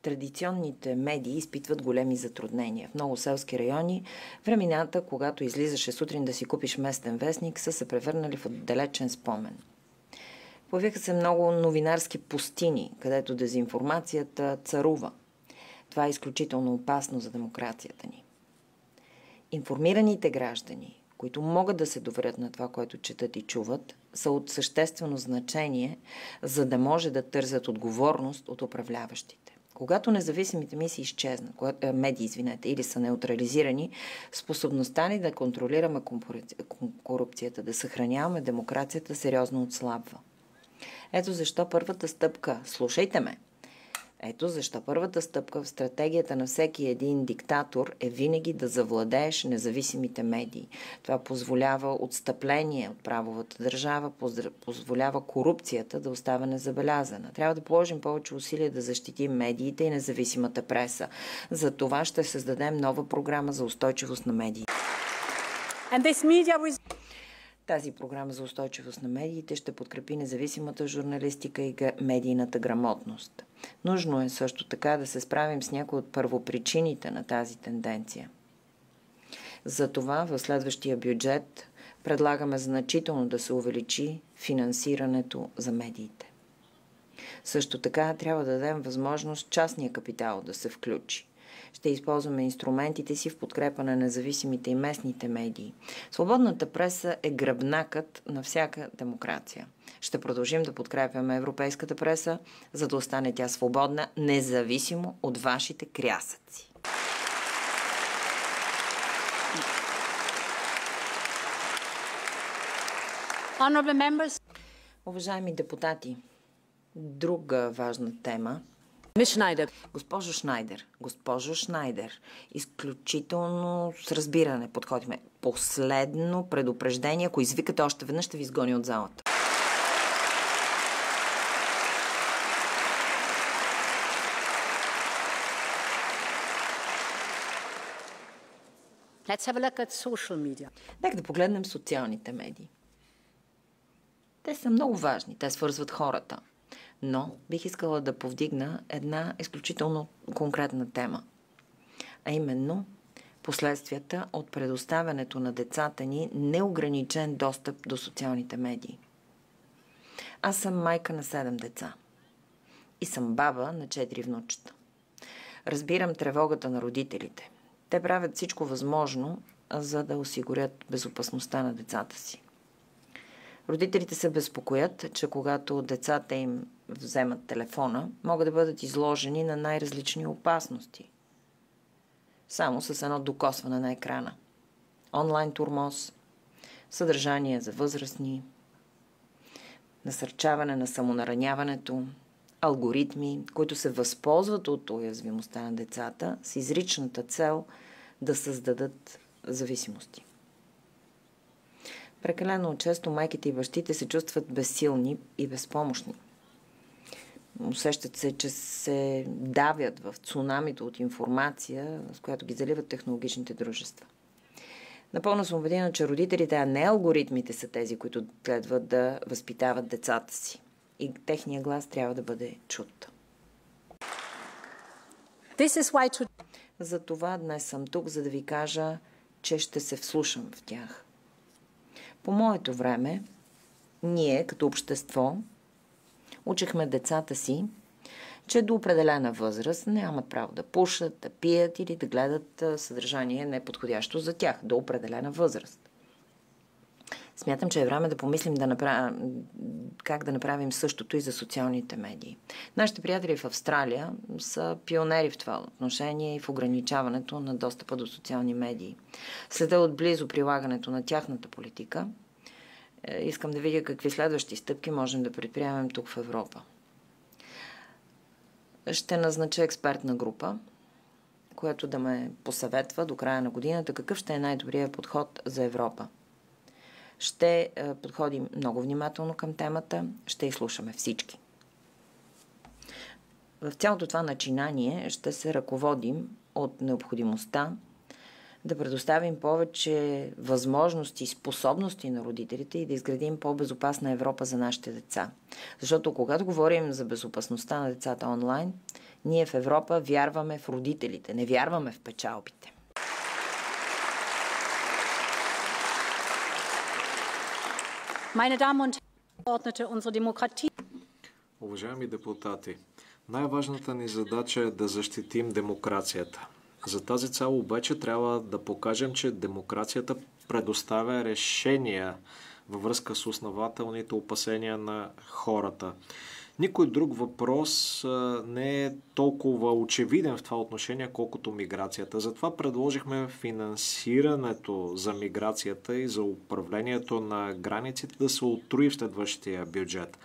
S2: традиционните медии изпитват големи затруднения. В много селски райони времената, когато излизаше сутрин да си купиш местен вестник, са се превърнали в отдалечен спомен. Появиха се много новинарски пустини, където дезинформацията царува. Това е изключително опасно за демокрацията ни. Информираните граждани, които могат да се доверят на това, което четат и чуват, са от съществено значение, за да може да търсят отговорност от управляващите. Когато независимите медии или са неутрализирани, способността ни да контролираме корупцията, да съхраняваме демокрацията, сериозно отслабва. Ето защо първата стъпка, слушайте ме, ето защо първата стъпка в стратегията на всеки един диктатор е винаги да завладееш независимите медии. Това позволява отстъпление от правовата държава, позволява корупцията да остава незабелязана. Трябва да положим повече усилия да защитим медиите и независимата преса. За това ще създадем нова програма за устойчивост на медиите. Тази програма за устойчивост на медиите ще подкрепи независимата журналистика и медийната грамотност. Нужно е също така да се справим с някои от първопричините на тази тенденция. Затова в следващия бюджет предлагаме значително да се увеличи финансирането за медиите. Също така трябва да дадем възможност частния капитал да се включи. Ще използваме инструментите си в подкрепа на независимите и местните медии. Свободната преса е гръбнакът на всяка демокрация. Ще продължим да подкрепяме европейската преса, за да остане тя свободна, независимо от вашите крясъци. Уважаеми депутати, друга важна тема. Госпожо Шнайдер, изключително с разбиране подходиме. Последно предупреждение, ако извикате още веднъж, ще ви изгони от залата.
S3: let's have a look at social media.
S2: Нека да погледнем социалните медии. Те са много важни, те свързват хората. Но бих искала да повдигна една изключително конкретна тема, а именно последствията от предоставянето на децата ни неограничен достъп до социалните медии. Аз съм майка на 7 деца и съм баба на 4 внучета. Разбирам тревогата на родителите. Те правят всичко възможно, за да осигурят безопасността на децата си. Родителите се безпокоят, че когато децата им вземат телефона, могат да бъдат изложени на най-различни опасности. Само с едно докосване на екрана. Онлайн тормоз, съдържание за възрастни, насърчаване на самонараняването, алгоритми, които се възползват от уязвимостта на децата с изричната цел да създадат зависимости. Прекалено често майките и бащите се чувстват безсилни и безпомощни. Усещат се, че се давят в цунамито от информация, с която ги заливат технологичните дружества. Напълно съм убедена, че родителите, а не алгоритмите са тези, които следват да възпитават децата си. И техния глас трябва да бъде чут. Затова днес съм тук, за да ви кажа, че ще се вслушам в тях. По моето време, ние, като общество, учихме децата си, че до определена възраст нямат право да пушат, да пият или да гледат съдържание неподходящо за тях. До определена възраст. Смятам, че е време да помислим как да направим същото и за социалните медии. Нашите приятели в Австралия са пионери в това отношение и в ограничаването на достъпа до социални медии. Следя отблизо прилагането на тяхната политика. Искам да видя какви следващи стъпки можем да предприемем тук в Европа. Ще назнача експертна група, която да ме посъветва до края на годината какъв ще е най-добрият подход за Европа. Ще подходим много внимателно към темата, ще изслушаме всички. В цялото това начинание ще се ръководим от необходимостта да предоставим повече възможности и способности на родителите и да изградим по-безопасна Европа за нашите деца. Защото когато говорим за безопасността на децата онлайн, ние в Европа вярваме в родителите, не вярваме в печалбите.
S3: Meine Damen und Herren, unsere Demokratie.
S5: Уважаеми депутати, най-важната ни задача е да защитим демокрацията. За тази цел обаче трябва да покажем, че демокрацията предоставя решения във връзка с основателните опасения на хората. Никой друг въпрос не е толкова очевиден в това отношение, колкото миграцията. Затова предложихме финансирането за миграцията и за управлението на границите да се утрои в следващия бюджет.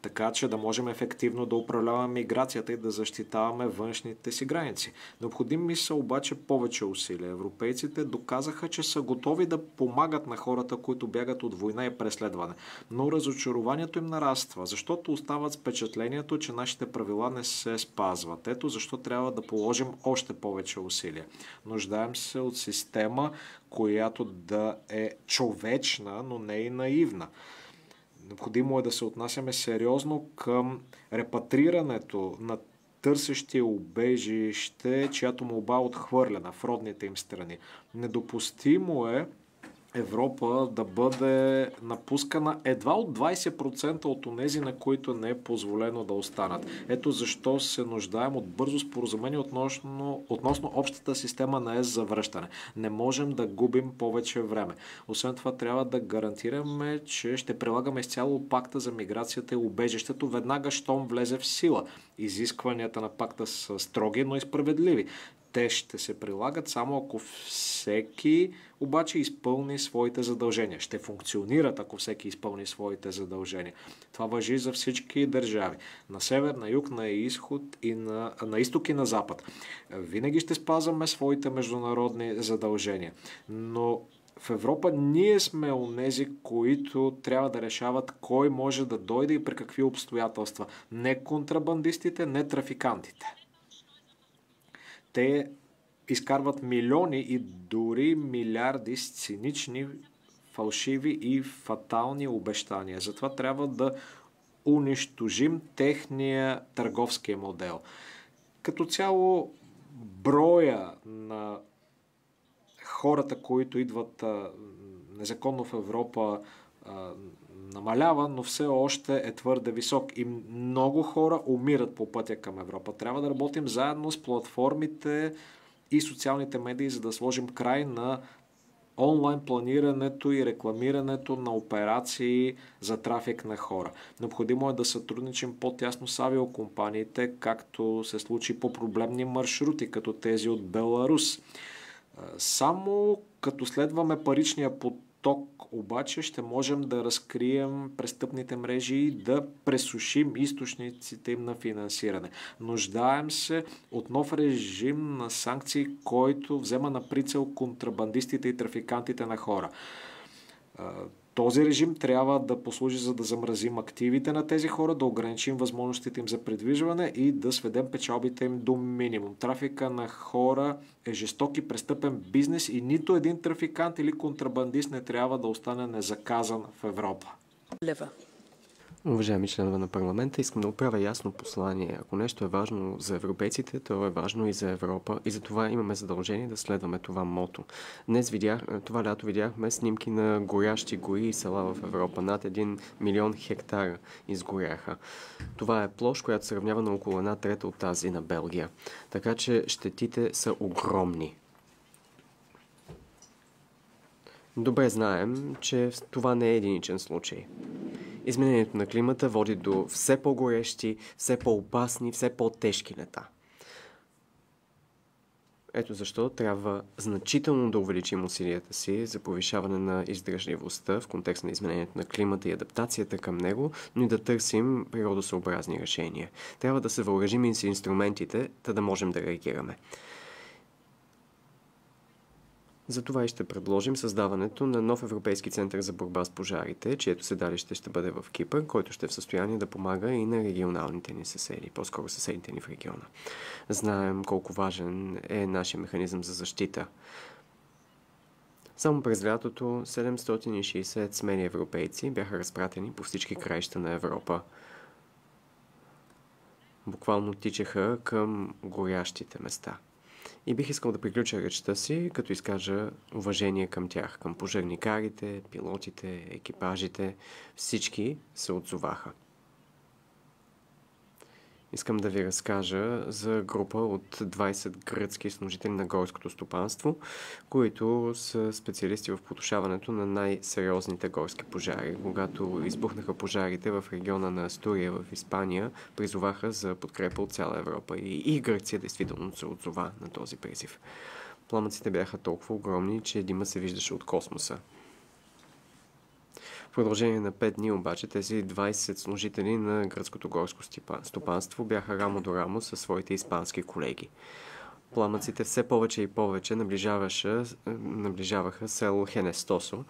S5: Така че да можем ефективно да управляваме миграцията и да защитаваме външните си граници. Необходими са обаче повече усилия. Европейците доказаха, че са готови да помагат на хората, които бягат от война и преследване. Но разочарованието им нараства, защото остават с впечатлението, че нашите правила не се спазват. Ето защо трябва да положим още повече усилия. Нуждаем се от система, която да е човечна, но не и наивна. Необходимо е да се отнасяме сериозно към репатрирането на търсещи убежище, чиято молба е отхвърлена в родните им страни. Недопустимо е Европа да бъде напускана едва от 20% от онези, на които не е позволено да останат. Ето защо се нуждаем от бързо споразумение относно общата система на ЕС за връщане. Не можем да губим повече време. Освен това, трябва да гарантираме, че ще прилагаме изцяло пакта за миграцията и убежището веднага, щом влезе в сила. Изискванията на пакта са строги, но и справедливи. Те ще се прилагат само ако всеки обаче изпълни своите задължения. Ще функционират, ако всеки изпълни своите задължения. Това важи за всички държави. На север, на юг, на изток и на запад. Винаги ще спазваме своите международни задължения. Но в Европа ние сме онези, които трябва да решават кой може да дойде и при какви обстоятелства. Не контрабандистите, не трафикантите. Те изкарват милиони и дори милиарди с цинични, фалшиви и фатални обещания. Затова трябва да унищожим техния търговски модел. Като цяло, броя на хората, които идват незаконно в Европа, намалява, но все още е твърде висок и много хора умират по пътя към Европа. Трябва да работим заедно с платформите и социалните медии, за да сложим край на онлайн планирането и рекламирането на операции за трафик на хора. Необходимо е да сътрудничим по-тясно с авиокомпаниите, както се случи по проблемни маршрути, като тези от Беларус. Само като следваме паричния поток, обаче ще можем да разкрием престъпните мрежи и да пресушим източниците им на финансиране. Нуждаем се от нов режим на санкции, който взема на прицел контрабандистите и трафикантите на хора. Този режим трябва да послужи за да замразим активите на тези хора, да ограничим възможностите им за придвижване и да сведем печалбите им до минимум. Трафика на хора е жесток и престъпен бизнес и нито един трафикант или контрабандист не трябва да остане незаказан в Европа.
S4: Уважаеми членове на парламента, искам да отправя ясно послание. Ако нещо е важно за европейците, то е важно и за Европа и за това имаме задължение да следваме това мото. Това лято видяхме снимки на горящи гори и села в Европа. Над 1 милион хектара изгоряха. Това е площ, която се равнява на около 1/3 от тази на Белгия. Така че щетите са огромни. Добре знаем, че това не е единичен случай. Изменението на климата води до все по-горещи, все по-опасни, все по-тежки лета. Ето защо трябва значително да увеличим усилията си за повишаване на издръжливостта в контекст на изменението на климата и адаптацията към него, но и да търсим природосъобразни решения. Трябва да се въоръжим и с инструментите, да можем да реагираме. Затова и ще предложим създаването на нов Европейски център за борба с пожарите, чието седалище ще бъде в Кипър, който ще е в състояние да помага и на регионалните ни съседи, по-скоро съседите ни в региона. Знаем колко важен е нашия механизъм за защита. Само през лятото 760 смели европейци бяха разпратени по всички краища на Европа. Буквално тичаха към горящите места. И бих искал да приключа речта си, като изкажа уважение към тях, към пожарникарите, пилотите, екипажите. Всички се отзоваха. Искам да ви разкажа за група от 20 гръцки служители на горското стопанство, които са специалисти в потушаването на най-сериозните горски пожари. Когато избухнаха пожарите в региона на Астурия в Испания, призоваха за подкрепа от цяла Европа. И Гърция действително се отзова на този призив. Пламъците бяха толкова огромни, че дима се виждаше от космоса. В продължение на 5 дни обаче тези 20 служители на гръцкото горско стопанство бяха рамо до рамо със своите испански колеги. Пламъците все повече и повече наближаваха село Хенестосо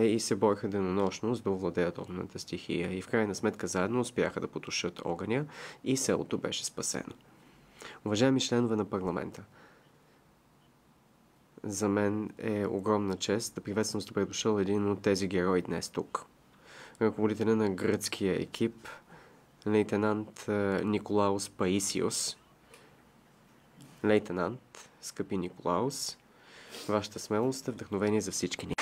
S4: и се бореха денонощно, за да овладеят огнената стихия. И в крайна сметка заедно успяха да потушат огъня и селото беше спасено. Уважаеми членове на парламента, за мен е огромна чест да приветствам с добре дошъл един от тези герои днес тук. Ръководителя на гръцкия екип, лейтенант Николаус Паисиос. Лейтенант, скъпи Николаус, вашата смелост е вдъхновение за всички ни.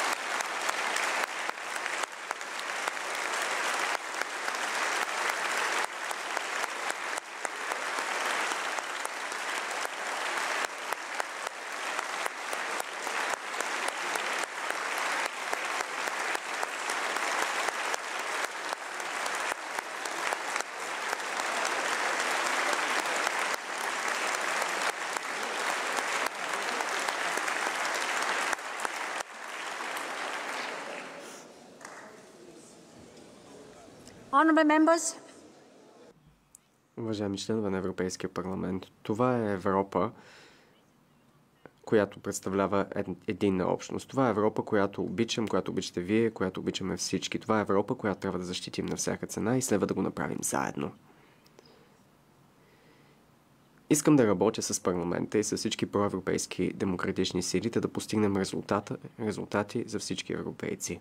S3: Honourable members,
S4: Уважаеми членове на Европейския парламент, това е Европа, която представлява единна общност. Това е Европа, която обичам, която обичате вие, която обичаме всички. Това е Европа, която трябва да защитим на всяка цена и следва да го направим заедно. Искам да работя с парламента и с всички проевропейски демократични сили, да постигнем резултати за всички европейци.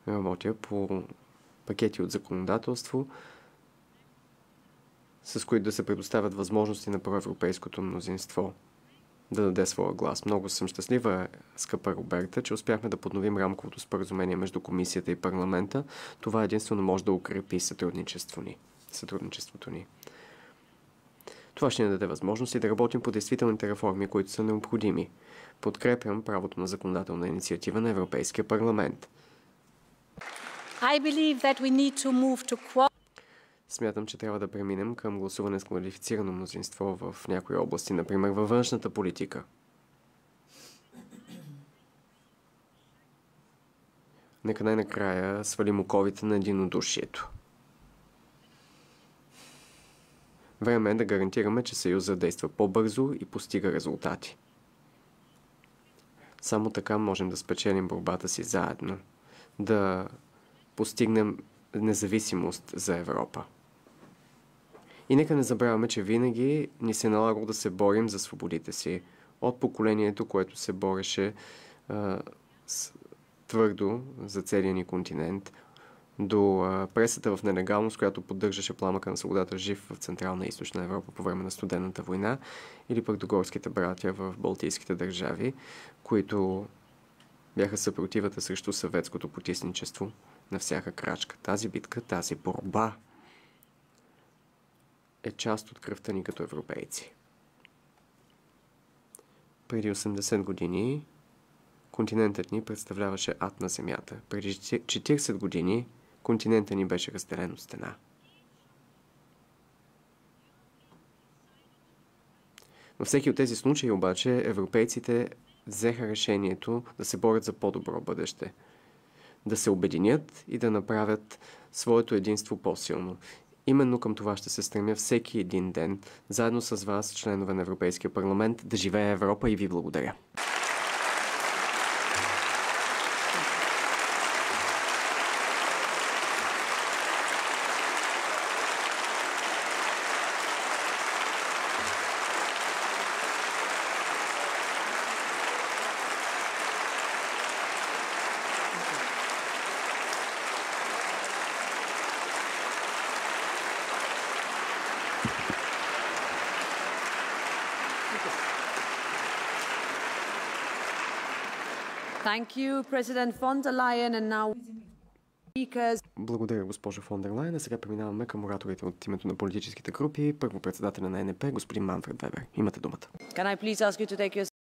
S4: Работя по пакети от законодателство, с които да се предоставят възможности на проевропейското мнозинство да даде своя глас. Много съм щастлива, скъпа Роберта, че успяхме да подновим рамковото споразумение между комисията и парламента. Това единствено може да укрепи сътрудничеството ни. Това ще ни даде възможност и да работим по действителните реформи, които са необходими. Подкрепям правото на законодателна инициатива на Европейския парламент.
S3: I believe that we need to move to
S4: Смятам, че трябва да преминем към гласуване с квалифицирано мнозинство в някои области, например във външната политика. Нека най-накрая свалим оковите на единодушието. Време е да гарантираме, че Съюзът действа по-бързо и постига резултати. Само така можем да спечелим борбата си заедно, да постигнем независимост за Европа. И нека не забравяме, че винаги ни се налагало да се борим за свободите си. От поколението, което се бореше твърдо за целия ни континент, до пресата в нелегалност, която поддържаше пламъка на свободата жив в Централна и Източна Европа по време на Студената война, или пък до горските братя в Балтийските държави, които бяха съпротивата срещу съветското потисничество на всяка крачка. Тази битка, тази борба е част от кръвта ни като европейци. Преди 80 години континентът ни представляваше ад на земята. Преди 40 години континентът ни беше разделен от стена. Във всеки от тези случаи обаче европейците взеха решението да се борят за по-добро бъдеще, да се обединят и да направят своето единство по-силно. Именно към това ще се стремя всеки един ден, заедно с вас, членове на Европейския парламент, да живее Европа и ви благодаря.
S1: Thank you, President von der Leyen, and now speakers.
S4: Благодаря, госпожо фон дер Лайен. А сега преминаваме към ораторите от името на политическите групи. Първо председателя на НП, господин Манфред Вебер. Имате думата.
S1: Can I please ask you to take your